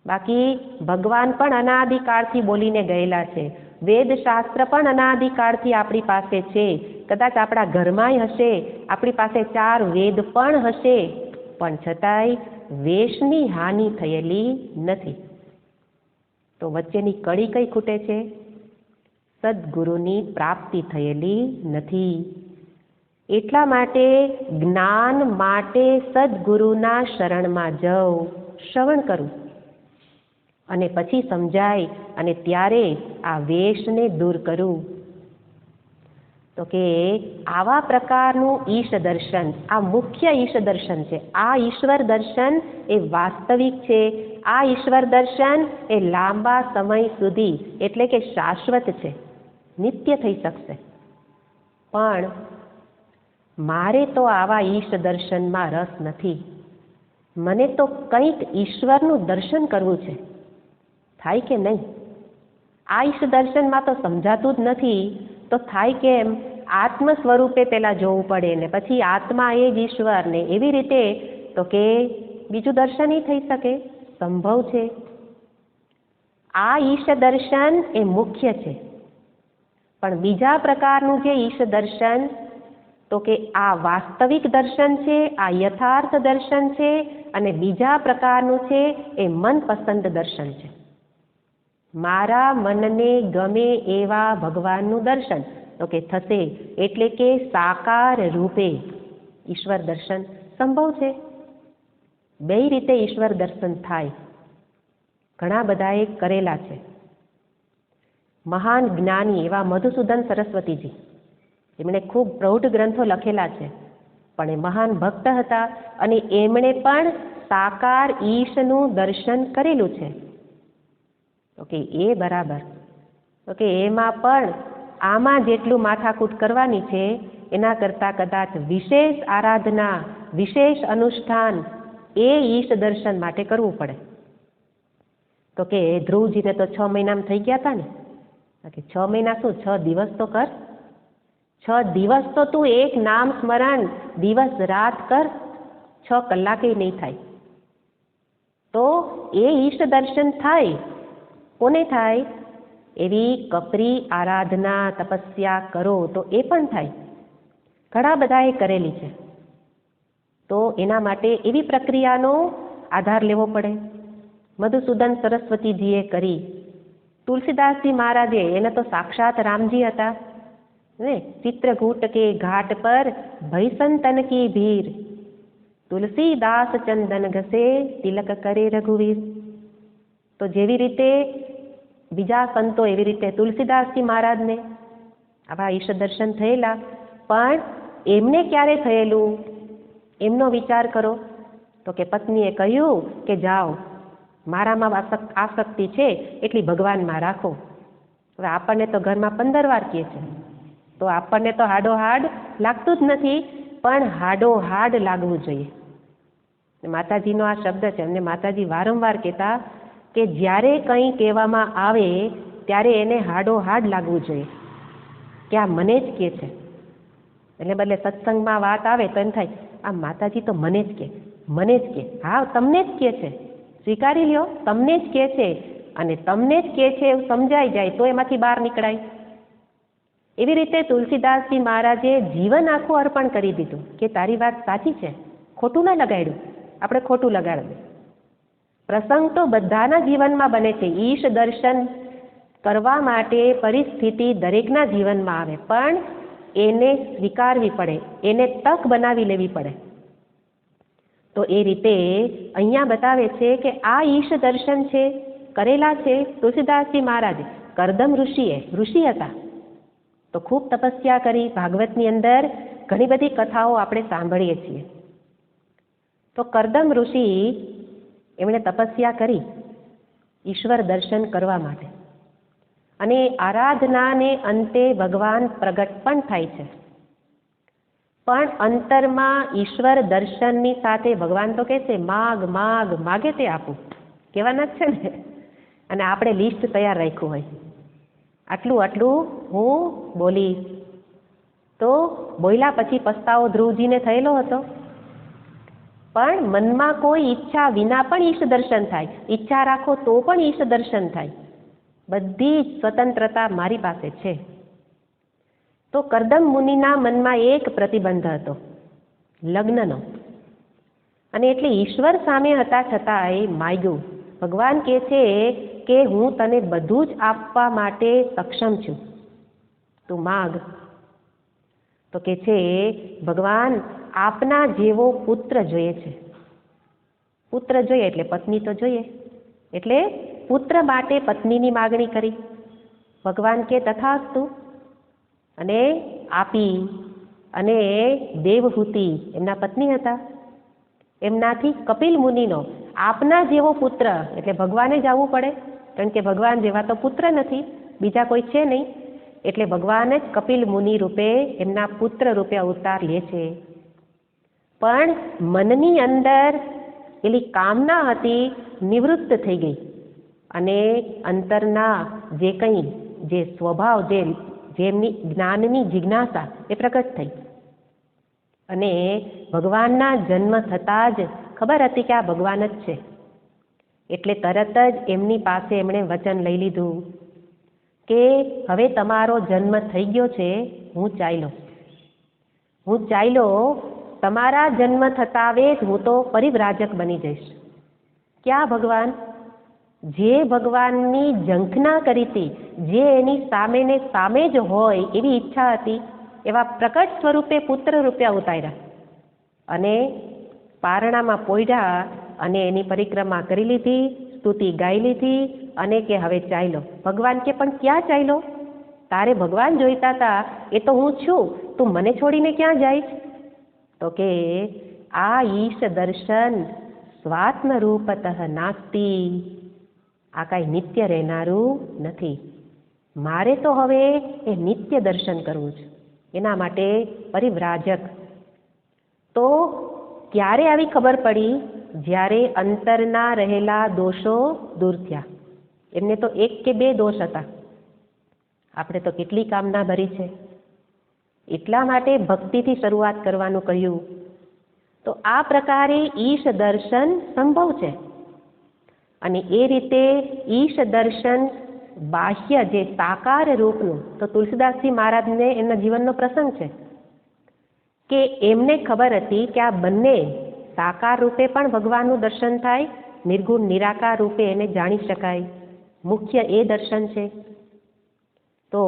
બાકી ભગવાન પણ અનાદિકાળથી બોલીને ગયેલા છે. વેદશાસ્ત્ર પણ અનાદિકાળથી આપણી પાસે છે. કદાચ આપણા ઘરમાંય હશે, આપણી પાસે 4 વેદ પણ હશે, પણ છતાંય વેશની હાનિ થયેલી નથી. તો વચ્ચેની કડી કઈ ખૂટે છે? સદગુરુની પ્રાપ્તિ થયેલી નથી. એટલા માટે જ્ઞાન માટે સદગુરુના શરણમાં જાઉં, શ્રવણ કરું, અને પછી સમજાય, અને ત્યારે આ વેશને દૂર કરું. તો કે આવા પ્રકારનું ઈશ દર્શન, આ મુખ્ય ઈશ દર્શન છે. આ ઈશ્વર દર્શન એ વાસ્તવિક છે. આ ઈશ્વર દર્શન એ લાંબા સમય સુધી, એટલે કે શાશ્વત છે, નિત્ય થઈ શકશે. પણ મારે તો આવા ઈષ્ટ દર્શનમાં રસ નથી, મને તો કંઈક ઈશ્વરનું દર્શન કરવું છે. થાય કે નહીં? આ ઈષ્ટ દર્શનમાં તો સમજાતું જ નથી, તો થાય કેમ? આત્મ સ્વરૂપે પહેલાં જોવું પડે ને પછી આત્મા એ જ ઈશ્વર ને એવી રીતે, તો કે બીજું દર્શન ય થઈ શકે, સંભવ છે. આ ઈષ્ટ દર્શન એ મુખ્ય છે, પણ બીજા પ્રકારનું જે ઈષ્ટ દર્શન, તો કે આ વાસ્તવિક દર્શન છે, આ યથાર્થ દર્શન છે, અને બીજા પ્રકારનું છે એ મનપસંદ દર્શન છે. મારા મનને ગમે એવા ભગવાનનું દર્શન તો કે થશે, એટલે કે સાકાર રૂપે ઈશ્વર દર્શન સંભવ છે. બે રીતે ઈશ્વર દર્શન થાય, ઘણા બધાએ કરેલા છે. મહાન જ્ઞાની એવા મધુસૂદન સરસ્વતીજી, એમણે ખૂબ પ્રૌઢ ગ્રંથો લખેલા છે, પણ એ મહાન ભક્ત હતા અને એમણે પણ સાકાર ઈશનું દર્શન કરેલું છે. ઓકે, એ બરાબર. ઓકે, એમાં પણ આમાં જેટલું માથાકૂટ કરવાની છે એના કરતાં કદાચ વિશેષ આરાધના, વિશેષ અનુષ્ઠાન એ ઈષ્ટ દર્શન માટે કરવું પડે. તો કે ધ્રુવજીને તો 6 મહિનામાં થઈ ગયા હતા ને. કે 6 મહિના શું, 6 દિવસ તો કર. 6 દિવસ તો તું એક નામ સ્મરણ દિવસ રાત કર, 6 કલાકે નહીં થાય. તો એ ઈષ્ટ દર્શન થાય. કોને થાય? એવી કપરી આરાધના તપસ્યા કરો તો એ પણ થાય. ઘણા બધાએ કરેલી છે, તો એના માટે એવી પ્રક્રિયાનો આધાર લેવો પડે. મધુસૂદન સરસ્વતીજીએ કરી, તુલસીદાસજી મહારાજે, એને તો સાક્ષાત રામજી હતા ને. ચિત્રકૂટ કે ઘાટ પર ભય સંતન કી ભીર, તુલસીદાસ ચંદન ઘસે તિલક કરે રઘુવીર. તો જેવી રીતે બીજા સંતો, એવી રીતે તુલસીદાસજી મહારાજને આવા ઈષ્ટ દર્શન થયેલા, પણ એમને ક્યારે થયેલું એમનો વિચાર કરો. તો કે પત્નીએ કહ્યું કે જાઓ, મારામાં આસક્તિ છે એટલી ભગવાનમાં રાખો. હવે આપણને તો ઘરમાં 15 વાર કહે છે, તો આપણને તો હાડોહાડ લાગતું જ નથી, પણ હાડોહાડ લાગવું જોઈએ. માતાજીનો આ શબ્દ છે, અમને માતાજી વારંવાર કહેતા કે જ્યારે કંઈ કહેવામાં આવે ત્યારે એને હાડોહાડ લાગવું જોઈએ કે આ મને જ કહે છે. એટલે બદલે સત્સંગમાં વાત આવે તો એમ થાય આ માતાજી તો મને જ કહે, મને જ કહે. હા, તમને જ કહે છે, સ્વીકારી લ્યો, તમને જ કહે છે, અને તમને જ કહે છે એવું સમજાઈ જાય તો એમાંથી બહાર નીકળાય. એવી રીતે તુલસીદાસજી મહારાજે જીવન આખું અર્પણ કરી દીધું કે તારી વાત સાચી છે, ખોટું ના લગાડ્યું, આપણે ખોટું લગાડ્યું. પ્રસંગ તો બધાના જીવનમાં બને છે. ઈશ દર્શન કરવા માટે પરિસ્થિતિ દરેકના જીવનમાં આવે, પણ એને સ્વીકારવી પડે, એને તક બનાવી લેવી પડે. તો એ રીતે અહીંયા બતાવે છે કે આ ઈશ દર્શન છે, કરેલા છે તુલસીદાસજી મહારાજે. કરદમ ઋષિ હતા, તો ખૂબ તપસ્યા કરી. ભાગવતની અંદર ઘણી બધી કથાઓ આપણે સાંભળીએ છીએ. તો કરદમ ઋષિ એમણે તપસ્યા કરી ઈશ્વર દર્શન કરવા માટે, અને આરાધનાને અંતે ભગવાન પ્રગટ પણ થાય છે. પણ અંતરમાં ઈશ્વર દર્શનની સાથે ભગવાન તો કહે છે માગ માગ, માગે તે આપું, કહેવાના જ છે ને. અને આપણે લિસ્ટ તૈયાર રાખ્યું હોય, આટલું આટલું હું બોલીશ. તો બોલ્યા પછી પસ્તાવો ધ્રુવજીને થયેલો હતો, પણ મનમાં કોઈ ઈચ્છા વિના પણ ઈષ્ટ દર્શન થાય, ઈચ્છા રાખો તો પણ ઈષ્ટ દર્શન થાય. બધી જ સ્વતંત્રતા મારી પાસે છે. તો કરદમ મુનિના મનમાં એક પ્રતિબંધ હતો, લગ્નનો. અને એટલે ઈશ્વર સામે હતા છતાંય માગ્યું. ભગવાન કહે છે કે હું તને બધું જ આપવા માટે સક્ષમ છું, તું માગ. તો કે છે ભગવાન આપના જેવો પુત્ર જોઈએ છે. પુત્ર જોઈએ એટલે પત્ની તો જોઈએ, એટલે પુત્ર માટે પત્નીની માગણી કરી. ભગવાન કે તથાસ્તુ, અને આપી. અને દેવહૂતિ એમના પત્ની હતા, એમનાથી કપિલ મુનિનો આપના જેવો પુત્ર, એટલે ભગવાને જ આવવું પડે, કારણ કે ભગવાન જેવા તો પુત્ર નથી, બીજા કોઈ છે નહીં. એટલે ભગવાન જ કપિલ મુનિ રૂપે એમના પુત્ર રૂપે અવતાર લે છે. પણ મનની અંદર પેલી કામના હતી નિવૃત્ત થઈ ગઈ અને અંતરના જે સ્વભાવ જેમની જ્ઞાનની જિજ્ઞાસા એ પ્રગટ થઈ અને ભગવાનના જન્મ થતાં જ ખબર હતી કે આ ભગવાન જ છે. એટલે તરત જ એમની પાસે એમણે વચન લઈ લીધું કે હવે તમારો જન્મ થઈ ગયો છે, હું ચાલ્યો, તમારા જન્મ થતાં જ હું તો પરિવ્રાજક બની જઈશ. ક્યાં ભગવાન? જે ભગવાનની ઝંખના કરી હતી, જે એની સામે ને સામે જ હોય એવી ઈચ્છા હતી, એવા પ્રકટ સ્વરૂપે પુત્ર રૂપે અવતાર્યા અને પારણામાં પોઢ્યા અને એની પરિક્રમા કરી લીધી, સ્તુતિ ગાઈ લીધી અને કે હવે ચાલ્યો. ભગવાન કે પણ ક્યાં ચાલ્યો? તારે ભગવાન જોઈતા હતા, એ તો હું છું, તું મને છોડીને ક્યાં જાય? તો કે આ ઈશ દર્શન સ્વાત્મ રૂપતઃ નાસ્તિ, આ કાંઈ નિત્ય રહેનારું નથી. મારે તો હવે એ નિત્ય દર્શન કરવું છે, એના માટે પરિવ્રાજક. તો ક્યારે આવી ખબર પડી? જ્યારે અંતરના રહેલા દોષો દૂર થયા. એમને તો 1 કે 2 દોષ હતા, આપણે તો કેટલી કામના ભરી છે. એટલા માટે ભક્તિથી શરૂઆત કરવાનું કહ્યું. તો આ પ્રકારે ઈશ દર્શન સંભવ છે અને એ રીતે ઈશ દર્શન બાહ્ય જે સાકાર રૂપનું, તો તુલસીદાસજી મહારાજને એમના જીવનનો પ્રસંગ છે કે એમને ખબર હતી કે આ બંને સાકાર રૂપે પણ ભગવાનનું દર્શન થાય, નિર્ગુણ નિરાકાર રૂપે એને જાણી શકાય. મુખ્ય એ દર્શન છે. તો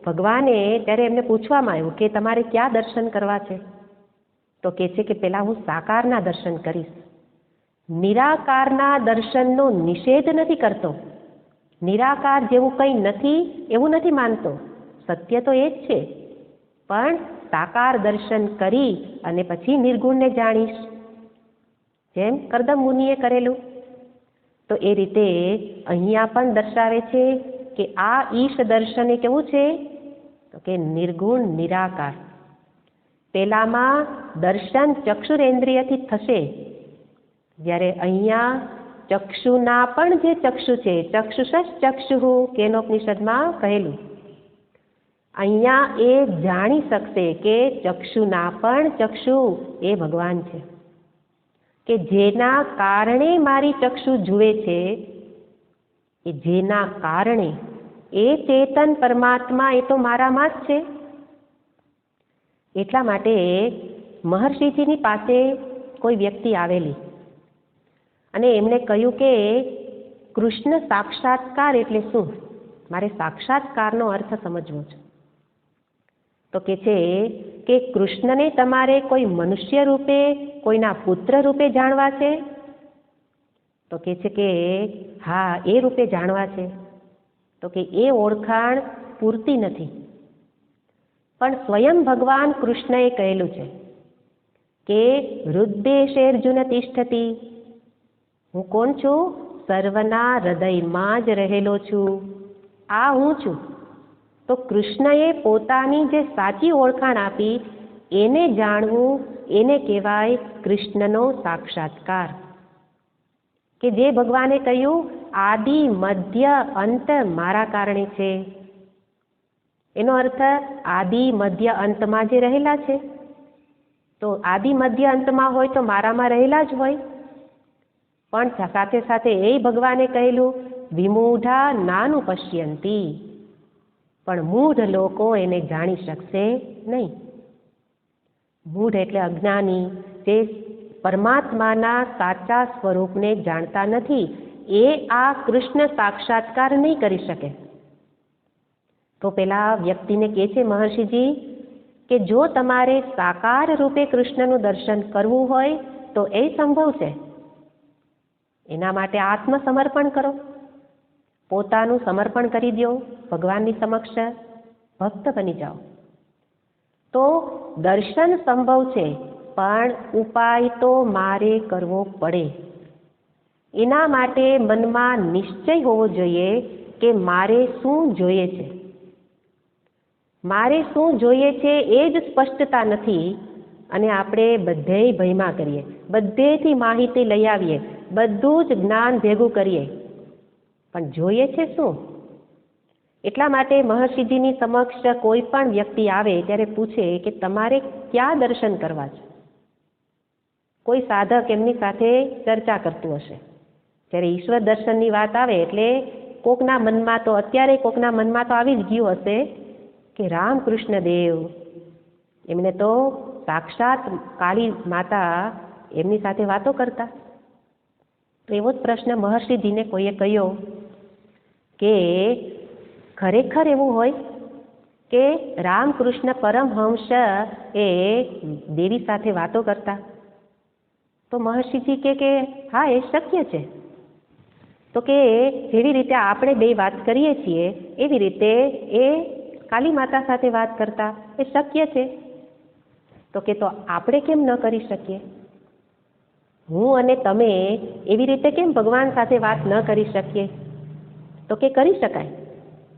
ભગવાને ત્યારે એમને પૂછવામાં આવ્યું કે તમારે ક્યાં દર્શન કરવા છે? તો કહે છે કે પહેલાં હું સાકારના દર્શન કરીશ. નિરાકારના દર્શનનો નિષેધ નથી કરતો, નિરાકાર જેવું કંઈ નથી એવું નથી માનતો, સત્ય તો એ જ છે, પણ સાકાર દર્શન કરી અને પછી નિર્ગુણને જાણીશ, જેમ કરદમ મુનિએ કરેલું. તો એ રીતે અહીંયા પણ દર્શાવે છે કે આ ઈશ દર્શન એ કેવું છે? તો કે નિર્ગુણ નિરાકાર. પેલામાં દર્શન ચક્ષુરેન્દ્રિયથી થશે, જ્યારે અહીંયા ચક્ષુના પણ જે ચક્ષુ છે, ચક્ષુષ ચક્ષુ કેનોપનિષદમાં કહેલું, અહીંયા એ જાણી શકશે કે ચક્ષુના પણ ચક્ષુ એ ભગવાન છે, કે જેના કારણે મારી ચક્ષુ જુએ છે, એ જેના કારણે એ ચેતન પરમાત્મા એ તો મારામાં જ છે. એટલા માટે મહર્ષિજીની પાસે કોઈ વ્યક્તિ આવેલી અને એમણે કહ્યું કે કૃષ્ણ સાક્ષાત્કાર એટલે શું? મારે સાક્ષાત્કારનો અર્થ સમજવો છે. તો કે છે કે કૃષ્ણને તમારે કોઈ મનુષ્ય રૂપે, કોઈના પુત્ર રૂપે જાણવા છે? તો કે છે કે હા, એ રૂપે જાણવા છે. તો કે એ ઓળખાણ પૂરતી નથી, પણ સ્વયં ભગવાન કૃષ્ણએ કહેલું છે કે હૃદ્દેશેર્જુન તિષ્ઠતી, હું કોણ છું? સર્વના હૃદયમાં જ રહેલો છું, આ હું છું. તો કૃષ્ણએ પોતાની જે સાચી ઓળખાણ આપી એને જાણવું, એને કહેવાય કૃષ્ણનો સાક્ષાત્કાર. કે જે ભગવાને કહ્યું આદિ મધ્ય અંત મારા કારણે છે, એનો અર્થ આદિ મધ્ય અંતમાં જે રહેલા છે, તો આદિ મધ્ય અંતમાં હોય તો મારામાં રહેલા જ હોય. પણ સાથે સાથે એ ભગવાને કહેલું વિમૂઢા નાનું પશ્યંતી, પણ મૂઢ લોકો એને જાણી શકશે નહીં. મૂઢ એટલે અજ્ઞાની, જે પરમાત્માના સાચા સ્વરૂપને જાણતા નથી, એ આ કૃષ્ણ સાક્ષાત્કાર નહીં કરી શકે. તો પેલા વ્યક્તિને કહે છે મહર્ષિજી કે જો તમારે સાકાર રૂપે કૃષ્ણનું દર્શન કરવું હોય તો એ સંભવ છે. એના માટે આત્મસમર્પણ કરો, પોતાનું સમર્પણ કરી દો ભગવાનની સમક્ષ, ભક્ત બની જાઓ. તો દર્શન સંભવ છે, પણ ઉપાય તો મારે કરવો પડે. એના માટે મનમાં નિશ્ચય હોવો જોઈએ કે મારે શું જોઈએ છે. મારે શું જોઈએ છે એ જ સ્પષ્ટતા નથી અને આપણે બધેય ભયમાં કરીએ, બધેથી માહિતી લઈ આવીએ, બધું જ જ્ઞાન ભેગું કરીએ, પણ જોઈએ છે શું? એટલા માટે મહર્ષિજીની સમક્ષ કોઈ પણ વ્યક્તિ આવે ત્યારે પૂછે કે તમારે ક્યાં દર્શન કરવા છે? કોઈ સાધક એમની સાથે ચર્ચા કરતું હશે. જ્યારે ઈશ્વર દર્શનની વાત આવે એટલે કોકના મનમાં તો અત્યારે કોકના મનમાં તો આવી જ ગયું હશે કે રામકૃષ્ણ દેવ એમને તો સાક્ષાત કાળી માતા એમની સાથે વાતો કરતા. તો એવો જ પ્રશ્ન મહર્ષિજીને કોઈએ કહ્યો કે ખરેખર એવું હોય કે રામકૃષ્ણ પરમહંસ એ દેવી સાથે વાતો કરતા? તો મહર્ષિજી કે હા, એ શક્ય છે. તો કે જેવી રીતે આપણે બે વાત કરીએ છીએ એવી રીતે એ કાલી માતા સાથે વાત કરતા, એ શક્ય છે. તો કે તો આપણે કેમ ન કરી શકીએ? હું અને તમે એવી રીતે કેમ ભગવાન સાથે વાત ન કરી શકીએ? તો કે કરી શકાય.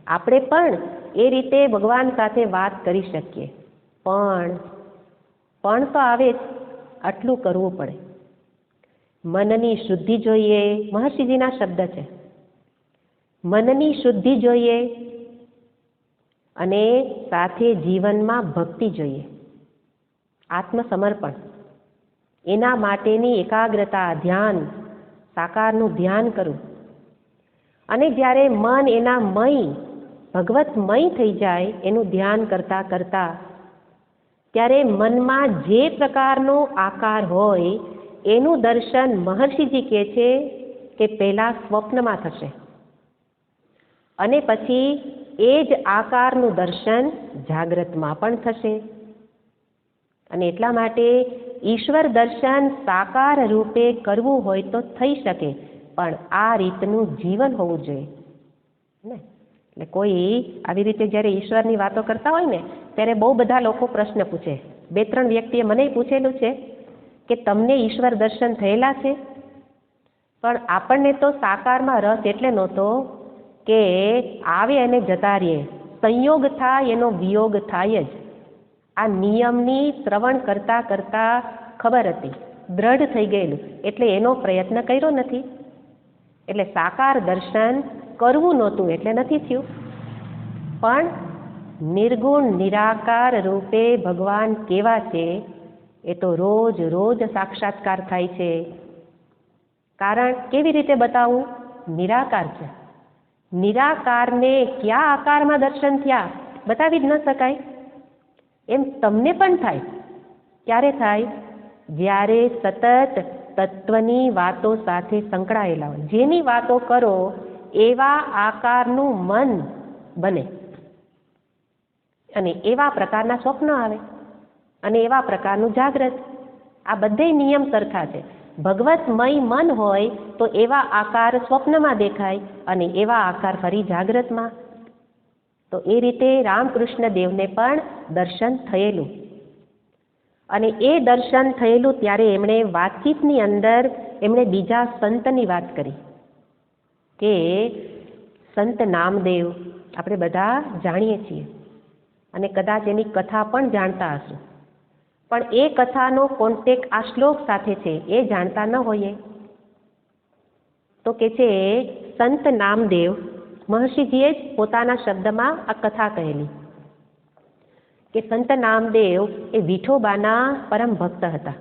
આપણે પણ એ રીતે ભગવાન સાથે વાત કરી શકીએ, પણ તો આવે જ, આટલું કરવું પડે. મનની શુદ્ધિ જોઈએ, મહર્ષિજીના શબ્દ છે. મનની શુદ્ધિ જોઈએ અને સાથે જીવનમાં ભક્તિ જોઈએ, આત્મસમર્પણ. એના માટેની એકાગ્રતા, ધ્યાન, સાકારનું ધ્યાન કરવું. અને જ્યારે મન એના મય, ભગવતમય થઈ જાય એનું ધ્યાન કરતા કરતા, ત્યારે મનમાં જે પ્રકારનો આકાર હોય એનું દર્શન મહર્ષિજી કહે છે કે પહેલાં સ્વપ્નમાં થશે અને પછી એ જ આકારનું દર્શન જાગ્રતમાં પણ થશે. અને એટલા માટે ઈશ્વર દર્શન સાકાર રૂપે કરવું હોય તો થઈ શકે, પણ આ રીતનું જીવન હોવું જોઈએ ને. એટલે કોઈ આવી રીતે જ્યારે ઈશ્વરની વાતો કરતા હોય ને ત્યારે બહુ બધા લોકો પ્રશ્ન પૂછે. 2-3 વ્યક્તિએ મને પૂછેલું છે કે તમને ઈશ્વર દર્શન થયેલા છે? પણ આપણને તો સાકારમાં રસ એટલે નહોતો કે આવે અને જતા રહે, સંયોગ થાય એનો વિયોગ થાય જ. આ નિયમની શ્રવણ કરતા કરતા ખબર હતી, દ્રઢ થઈ ગયેલું, એટલે એનો પ્રયત્ન કર્યો નથી. એટલે સાકાર દર્શન કરવું નહોતું એટલે નથી થયું. પણ નિર્ગુણ નિરાકાર રૂપે ભગવાન કેવા છે એ તો રોજ રોજ સાક્ષાત્કાર થાય છે. કારણ કેવી રીતે બતાવું? નિરાકાર છે. નિરાકારને કયા આકારમાં દર્શન થયા બતાવી જ ન શકાય. એમ તમને પણ થાય. ક્યારે થાય? જ્યારે સતત તત્વની વાતો સાથે સંકળાયેલા હોય. જેની વાતો કરો એવા આકારનું મન બને અને એવા પ્રકારના સ્વપ્ન આવે અને એવા પ્રકારનું જાગ્રત. આ બધે નિયમ સરખા છે. ભગવતમય મન હોય તો એવા આકાર સ્વપ્નમાં દેખાય અને એવા આકાર ફરી જાગ્રતમાં. તો એ રીતે રામકૃષ્ણ દેવને પણ દર્શન થયેલું. અને એ દર્શન થયેલું ત્યારે એમણે વાતચીતની અંદર એમણે બીજા સંતની વાત કરી કે સંત નામદેવ આપણે બધા જાણીએ છીએ અને કદાચ એની કથા પણ જાણતા હશું, પણ એ કથાનો કોન્ટેક્ટ આ શ્લોક સાથે છે એ જાણતા ન હોઈએ. તો કે છે સંત નામદેવ, મહર્ષિજીએ જ પોતાના શબ્દમાં આ કથા કહેલી કે સંત નામદેવ એ વિઠોબાના પરમ ભક્ત હતા.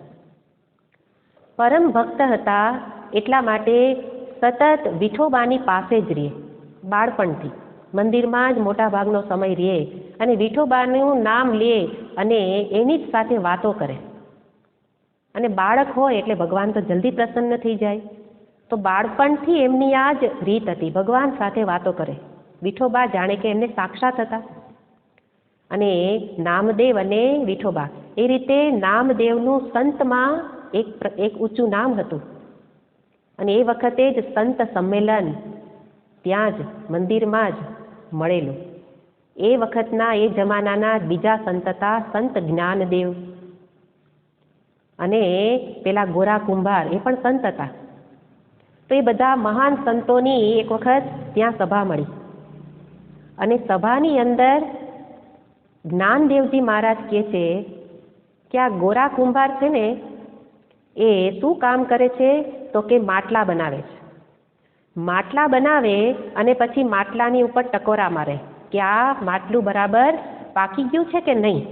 પરમ ભક્ત હતા એટલા માટે સતત વિઠોબાની પાસે જ રહે. બાળપણથી મંદિરમાં જ મોટા ભાગનો સમય રહે અને વિઠોબાનું નામ લે અને એની જ સાથે વાતો કરે. અને બાળક હોય એટલે ભગવાન તો જલ્દી પ્રસન્ન થઈ જાય. તો બાળપણથી એમની આ જ રીત હતી, ભગવાન સાથે વાતો કરે. વિઠોબા જાણે કે એમને સાક્ષાત હતા. અને નામદેવ અને વિઠોબા એ રીતે નામદેવનું સંતમાં એક ઊંચું નામ હતું. અને એ વખતે જ સંત સંમેલન ત્યાં જ મંદિરમાં જ મળેલું. એ વખતના એ જમાનાના બીજા સંત હતા સંત જ્ઞાનદેવ અને પેલા ગોરા કુંભાર, એ પણ સંત હતા. તો એ બધા મહાન સંતોની એક વખત ત્યાં સભા મળી અને સભાની અંદર જ્ઞાનદેવજી મહારાજ કહે છે કે આ ગોરા કુંભાર છે ને એ શું કામ કરે છે તો કે માટલા બનાવે છે. માટલા બનાવે અને પછી માટલાની ઉપર ટકોરા મારે કે આ માટલું બરાબર પાકી ગયું છે કે નહીં.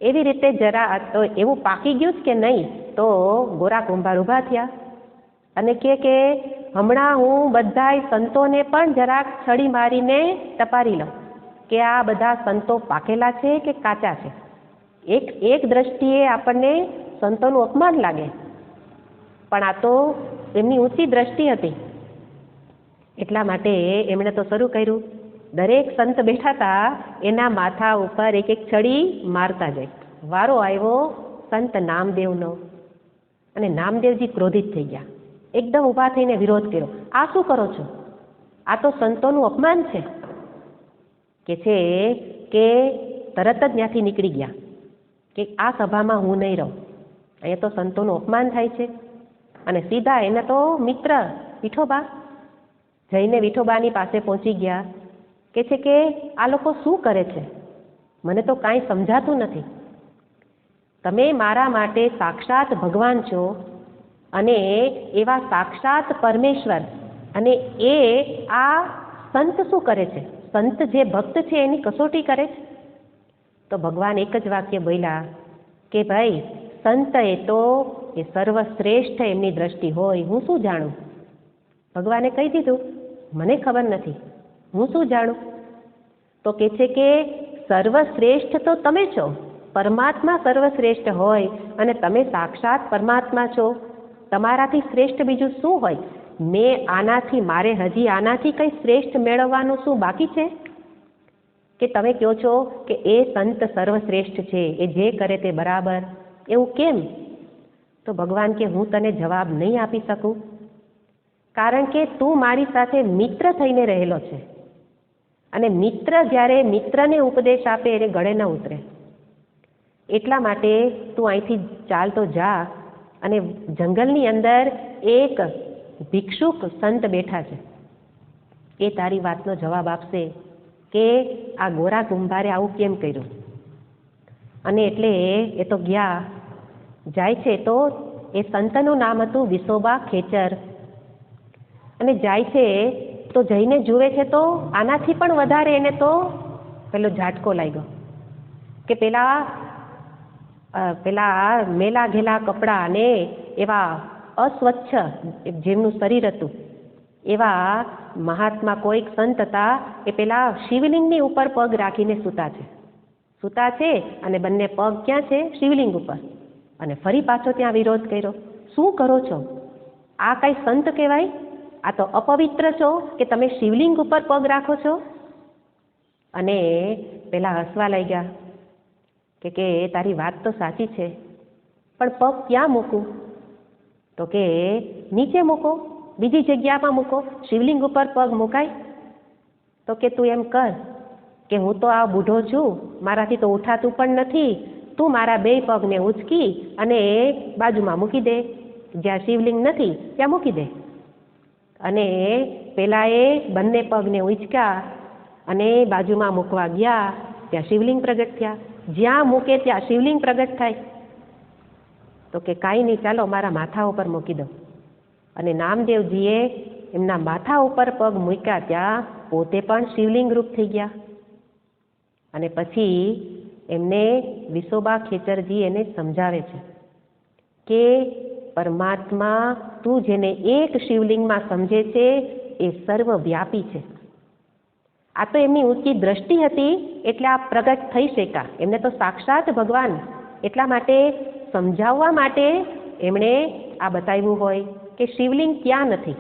એવી રીતે જરા તો એવું પાકી ગયું જ કે નહીં તો ગોરા કુંભાર ઊભા થયા અને કે હમણાં હું બધાય સંતોને પણ જરાક છડી મારીને ટપારી લઉં કે આ બધા સંતો પાકેલા છે કે કાચા છે. એક દ્રષ્ટિએ આપણને સંતોનું અપમાન લાગે, પણ આ તો એમની ઊંચી દ્રષ્ટિ હતી. એટલા માટે એમણે તો શરૂ કર્યું, દરેક સંત બેઠા હતા એના માથા ઉપર એક એક છડી મારતા જાય. વારો આવ્યો સંત નામદેવનો અને નામદેવજી ક્રોધિત થઈ ગયા. એકદમ ઊભા થઈને વિરોધ કર્યો, આ શું કરો છો? આ તો સંતોનું અપમાન છે. કે તરત જ ત્યાંથી નીકળી ગયા કે આ સભામાં હું નહીં રહું, અહીંયા તો સંતોનું અપમાન થાય છે. અને સીધા એને તો મિત્ર વિઠોબા જઈને વિઠોબાની પાસે પહોંચી ગયા. કે આ લોકો શું કરે છે? મને તો કાંઈ સમજાતું નથી. તમે મારા માટે સાક્ષાત ભગવાન છો અને એવા સાક્ષાત પરમેશ્વર, અને એ આ સંત શું કરે છે? સંત જે ભક્ત છે એની કસોટી કરે છે. તો ભગવાન એક જ વાક્ય બોલ્યા કે ભાઈ સંત એ તો એ સર્વશ્રેષ્ઠ એમની દ્રષ્ટિ હોય, હું શું જાણું? ભગવાને કહી દીધું, મને ખબર નથી, હું શું જાણું? તો કે છે કે સર્વશ્રેષ્ઠ તો તમે છો, પરમાત્મા સર્વશ્રેષ્ઠ હોય અને તમે સાક્ષાત પરમાત્મા છો, તમારાથી શ્રેષ્ઠ બીજું શું હોય? મારે હજી આનાથી કંઈ શ્રેષ્ઠ મેળવવાનું શું બાકી છે કે તમે કહો છો કે એ સંત સર્વશ્રેષ્ઠ છે, એ જે કરે તે બરાબર? એવું કેમ? તો ભગવાન કે હું તને જવાબ નહીં આપી શકું, કારણ કે તું મારી સાથે મિત્ર થઈને રહેલો છે અને મિત્ર જ્યારે મિત્રને ઉપદેશ આપે એને ગળે ન ઉતરે. એટલા માટે તું અહીંથી ચાલતો જા અને જંગલની અંદર એક ભિક્ષુક સંત બેઠા છે, એ તારી વાતનો જવાબ આપશે કે આ ગોરા કુંભારે આવું કેમ કર્યું. અને એટલે એ તો જાય છે. તો એ સંતનું નામ હતું વિસોબા ખેચર. અને જાય છે તો જઈને જુએ છે તો આનાથી પણ વધારે એને તો પેલો ઝાટકો લાગ્યો કે પેલા મેલા ઘેલા કપડાં અને એવા અસ્વચ્છ જેમનું શરીર હતું એવા મહાત્મા કોઈક સંત હતા, એ પેલા શિવલિંગની ઉપર પગ રાખીને સૂતા છે અને બંને પગ ક્યાં છે? શિવલિંગ ઉપર. અને ફરી પાછો ત્યાં વિરોધ કર્યો, શું કરો છો? આ કઈ સંત કહેવાય? આ તો અપવિત્ર છો કે તમે શિવલિંગ ઉપર પગ રાખો છો? અને પેલા હસવા લાગ્યા કે તારી વાત તો સાચી છે, પણ પગ ક્યાં મૂકું? તો કે નીચે મૂકો, બીજી જગ્યામાં મૂકો, શિવલિંગ ઉપર પગ મુકાય? તો કે તું એમ કર કે હું તો આ બૂઢો છું, મારાથી તો ઉઠાતું પણ નથી, તું મારા બે પગને ઉંચકી અને બાજુમાં મૂકી દે, જ્યાં શિવલિંગ નથી ત્યાં મૂકી દે. અને પેલાએ બંને પગને ઉંચક્યા અને બાજુમાં મૂકવા ગયા, ત્યાં શિવલિંગ પ્રગટ થયા. જ્યાં મૂકે ત્યાં શિવલિંગ પ્રગટ થાય. તો કે કાંઈ નહીં, ચાલો મારા માથા ઉપર મૂકી દો. અને નામદેવજીએ એમના માથા ઉપર પગ મૂક્યા, ત્યાં પોતે પણ શિવલિંગ રૂપ થઈ ગયા. અને પછી એમને વિસોબા ખેચરજી એને સમજાવે છે કે પરમાત્મા તું જેને એક શિવલિંગમાં સમજે છે એ સર્વવ્યાપી છે. આ તો એમની ઊંચી દ્રષ્ટિ હતી એટલે આ પ્રગટ થઈ શક્યા. એમને તો સાક્ષાત ભગવાન, એટલા માટે સમજાવવા માટે એમણે આ બતાવ્યું હોય કે શિવલિંગ ક્યાં નથી,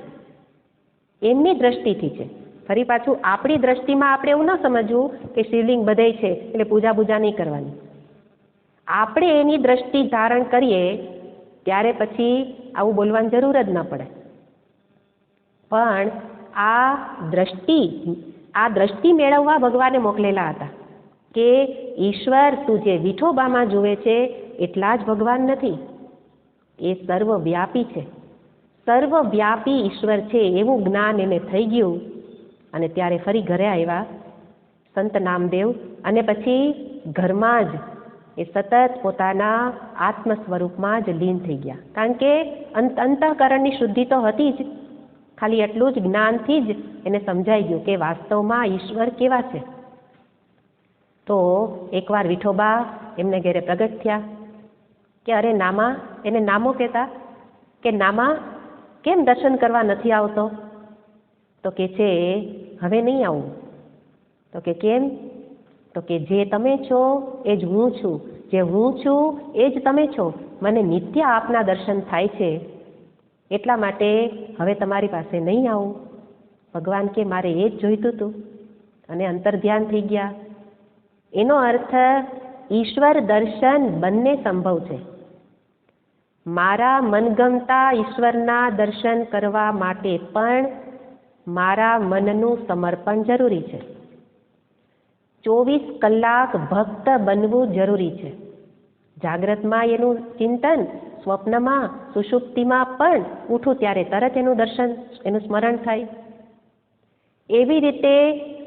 એમની દ્રષ્ટિથી છે. ફરી પાછું આપણી દ્રષ્ટિમાં આપણે એવું ન સમજવું કે શિવલિંગ બધે છે એટલે પૂજા નહીં કરવાની. આપણે એની દ્રષ્ટિ ધારણ કરીએ ત્યારે પછી આવું બોલવાની જરૂર જ ન પડે. પણ આ દ્રષ્ટિ મેળવવા ભગવાને મોકલેલા હતા કે ઈશ્વર તું જે વિઠોબામાં જુએ છે એટલા જ ભગવાન નથી, એ સર્વવ્યાપી છે. સર્વવ્યાપી ઈશ્વર છે એવું જ્ઞાન એને થઈ ગયું. અને ત્યારે ફરી ઘરે આવ્યા. સંત નામદેવ અને પછી ઘરમાં જ એ સતત પોતાના આત્મ સ્વરૂપમાં જ લીન થઈ ગયા. કારણ કે અંતઃકરણની શુદ્ધિ તો હતી જ, ખાલી એટલું જ જ્ઞાનથી જ એને સમજાઈ ગયું કે વાસ્તવમાં ઈશ્વર કેવા છે. તો એકવાર વિઠોબા એમને ઘેરે પ્રગટ થયા કે અરે નામા, એને નામો કહેતા કે નામા કેમ દર્શન કરવા નથી આવતો? તો કે છે હવે નહીં આવું. તો કે કેમ? તો કે જે તમે છો એ જ હું છું, જે હું છું એ જ તમે છો, મને નિત્ય આપના દર્શન થાય છે, એટલા માટે હવે તમારી પાસે નહીં આવું. ભગવાન કે મારે એ જ જોઈતું હતું, અને અંતર્ધ્યાન થઈ ગયા. એનો અર્થ ઈશ્વર દર્શન બંને સંભવ છે. મારા મનગમતા ઈશ્વરના દર્શન કરવા માટે પણ મારા મનનું સમર્પણ જરૂરી છે. 24 કલાક ભક્ત બનવું જરૂરી છે. જાગ્રતમાં એનું ચિંતન, સ્વપ્નમાં, સુષુપ્તિમાં પણ ઉઠું ત્યારે તરત એનું દર્શન, એનું સ્મરણ થાય. એવી રીતે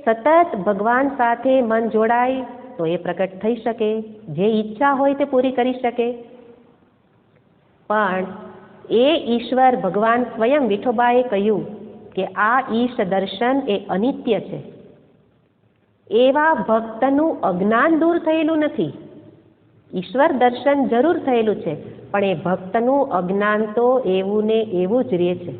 સતત ભગવાન સાથે મન જોડાય તો એ પ્રગટ થઈ શકે, જે ઈચ્છા હોય તે પૂરી કરી શકે. પણ એ ઈશ્વર ભગવાન સ્વયં વિઠોબાએ કહ્યું કે આ ઈશ દર્શન એ અનિત્ય છે. એવા ભક્તનું અજ્ઞાન દૂર થયેલું નથી. ઈશ્વર દર્શન જરૂર થયેલું છે, પણ એ ભક્તનું અજ્ઞાન તો એવું ને એવું જ રહે છે.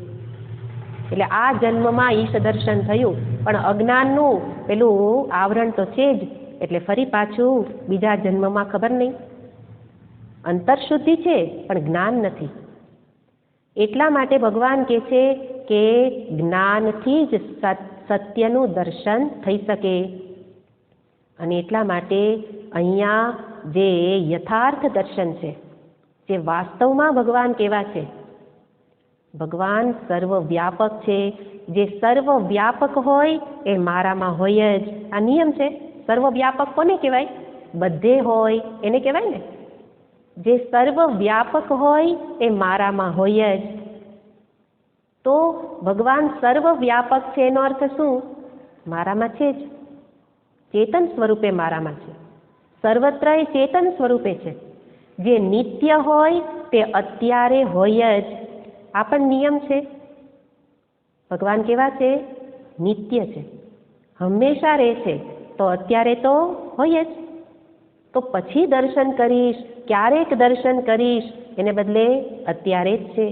એટલે આ જન્મમાં ઈશ દર્શન થયું, પણ અજ્ઞાનનું પેલું આવરણ તો છે જ, એટલે ફરી પાછું બીજા જન્મમાં ખબર નહીં. અંતરશુદ્ધિ છે પણ જ્ઞાન નથી. એટલા માટે ભગવાન કહે છે કે જ્ઞાનથી જ સત્યનું દર્શન થઈ શકે. અને એટલા માટે અહીંયા જે યથાર્થ દર્શન છે, જે વાસ્તવમાં ભગવાન કેવા છે, ભગવાન સર્વવ્યાપક છે. જે સર્વવ્યાપક હોય એ મારામાં હોય જ. આ નિયમ છે. સર્વવ્યાપક કોને કહેવાય? બધે હોય એને કહેવાય ને. જે સર્વવ્યાપક હોય એ મારામાં હોય જ. તો ભગવાન સર્વવ્યાપક છે એનો અર્થ શું? મારામાં છે જ. ચેતન સ્વરૂપે મારામાં છે. સર્વત્ર એ ચેતન સ્વરૂપે છે. જે નિત્ય હોય તે અત્યારે હોય જ. આ પણ નિયમ છે. ભગવાન કેવા છે? નિત્ય છે, હંમેશા રહે છે. તો અત્યારે તો હોય જ. તો પછી દર્શન કરીશ, ક્યારેક દર્શન કરીશ, એને બદલે અત્યારે જ છે.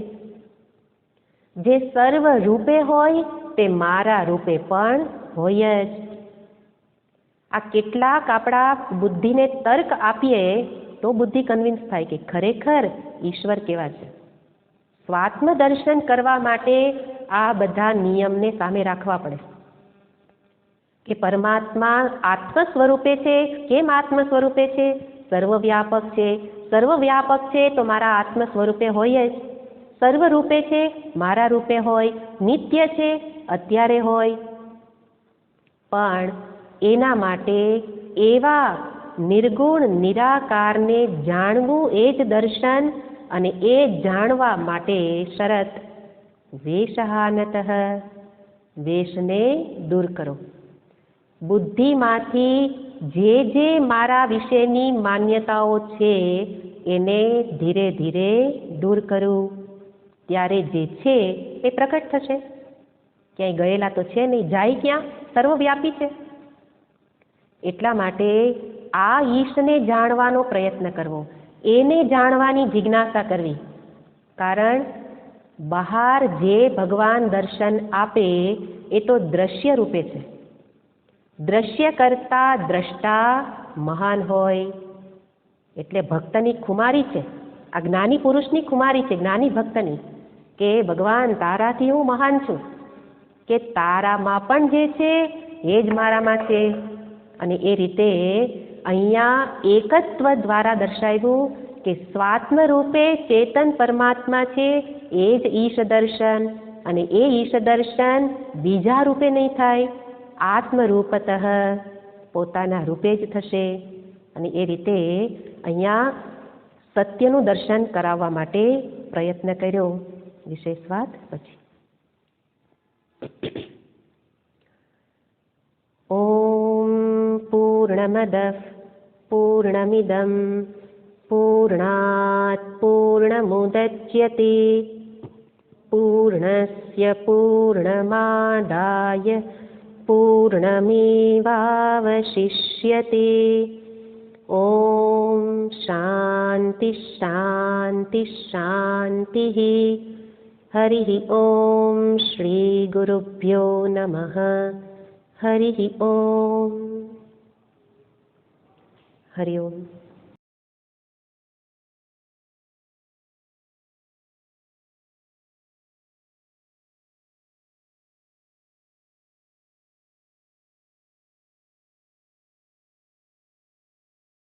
જે સર્વ રૂપે હોય તે મારા રૂપે પણ હોય જ. આ કેટલાક આપણા બુદ્ધિને તર્ક આપીએ તો બુદ્ધિ કન્વિન્સ થાય કે ખરેખર ઈશ્વર કેવા છે. સ્વાત્મ દર્શન કરવા માટે આ બધા નિયમને સામે રાખવા પડે કે પરમાત્મા આત્મ સ્વરૂપે છે. કેમ આત્મ સ્વરૂપે છે? સર્વવ્યાપક છે. સર્વવ્યાપક છે તો મારા આત્મ સ્વરૂપે હોય જ. સર્વ રૂપે છે, મારા રૂપે હોય. નિત્ય છે, અત્યારે હોય. પણ એના માટે એવા નિર્ગુણ નિરાકારને જાણવું એ જ દર્શન. અને એ જાણવા માટે શરત વેશહાનતઃ, વેશને દૂર કરો. બુદ્ધિમાંથી જે મારા વિશેની માન્યતાઓ છે એને ધીરે ધીરે દૂર કરું. ત્યારે જે છે એ પ્રગટ થશે. ક્યાંય ગયેલા તો છે નહીં, જાય ક્યાં? સર્વવ્યાપી છે. એટલા માટે આ ઈશને જાણવાનો પ્રયત્ન કરવો, એને જાણવાની જિજ્ઞાસા કરવી. કારણ બહાર જે ભગવાન દર્શન આપે એ તો દ્રશ્ય રૂપે છે. દ્રશ્ય કરતા દ્રષ્ટા મહાન હોય. એટલે ભક્તની ખુમારી છે, આ જ્ઞાની પુરુષની ખુમારી છે, જ્ઞાની ભક્તની, કે ભગવાન તારાથી હું મહાન છું, કે તારામાં પણ જે છે એ જ મારામાં છે. અને એ રીતે અહીંયા એકત્વ દ્વારા દર્શાવ્યું કે સ્વાત્મ રૂપે ચેતન પરમાત્મા છે એ જ ઈશ દર્શન. અને એ ઈશ દર્શન બીજા રૂપે નહીં થાય, આત્મરૂપતઃ પોતાના રૂપે જ થશે. અને એ રીતે અહીંયા સત્યનું દર્શન કરાવવા માટે પ્રયત્ન કર્યો. વિશેષ વાત પછી. ઓમ પૂર્ણ पूर्णमदः पूर्णमिदं पूर्णात् पूर्णमुदच्यते पूर्णस्य पूर्णमादाय पूर्णमेवावशिष्यते। ॐ शान्ति शान्ति शान्तिः। हरिः ॐ श्रीगुरुभ्यो नमः। हरिः ॐ। हरि ओम।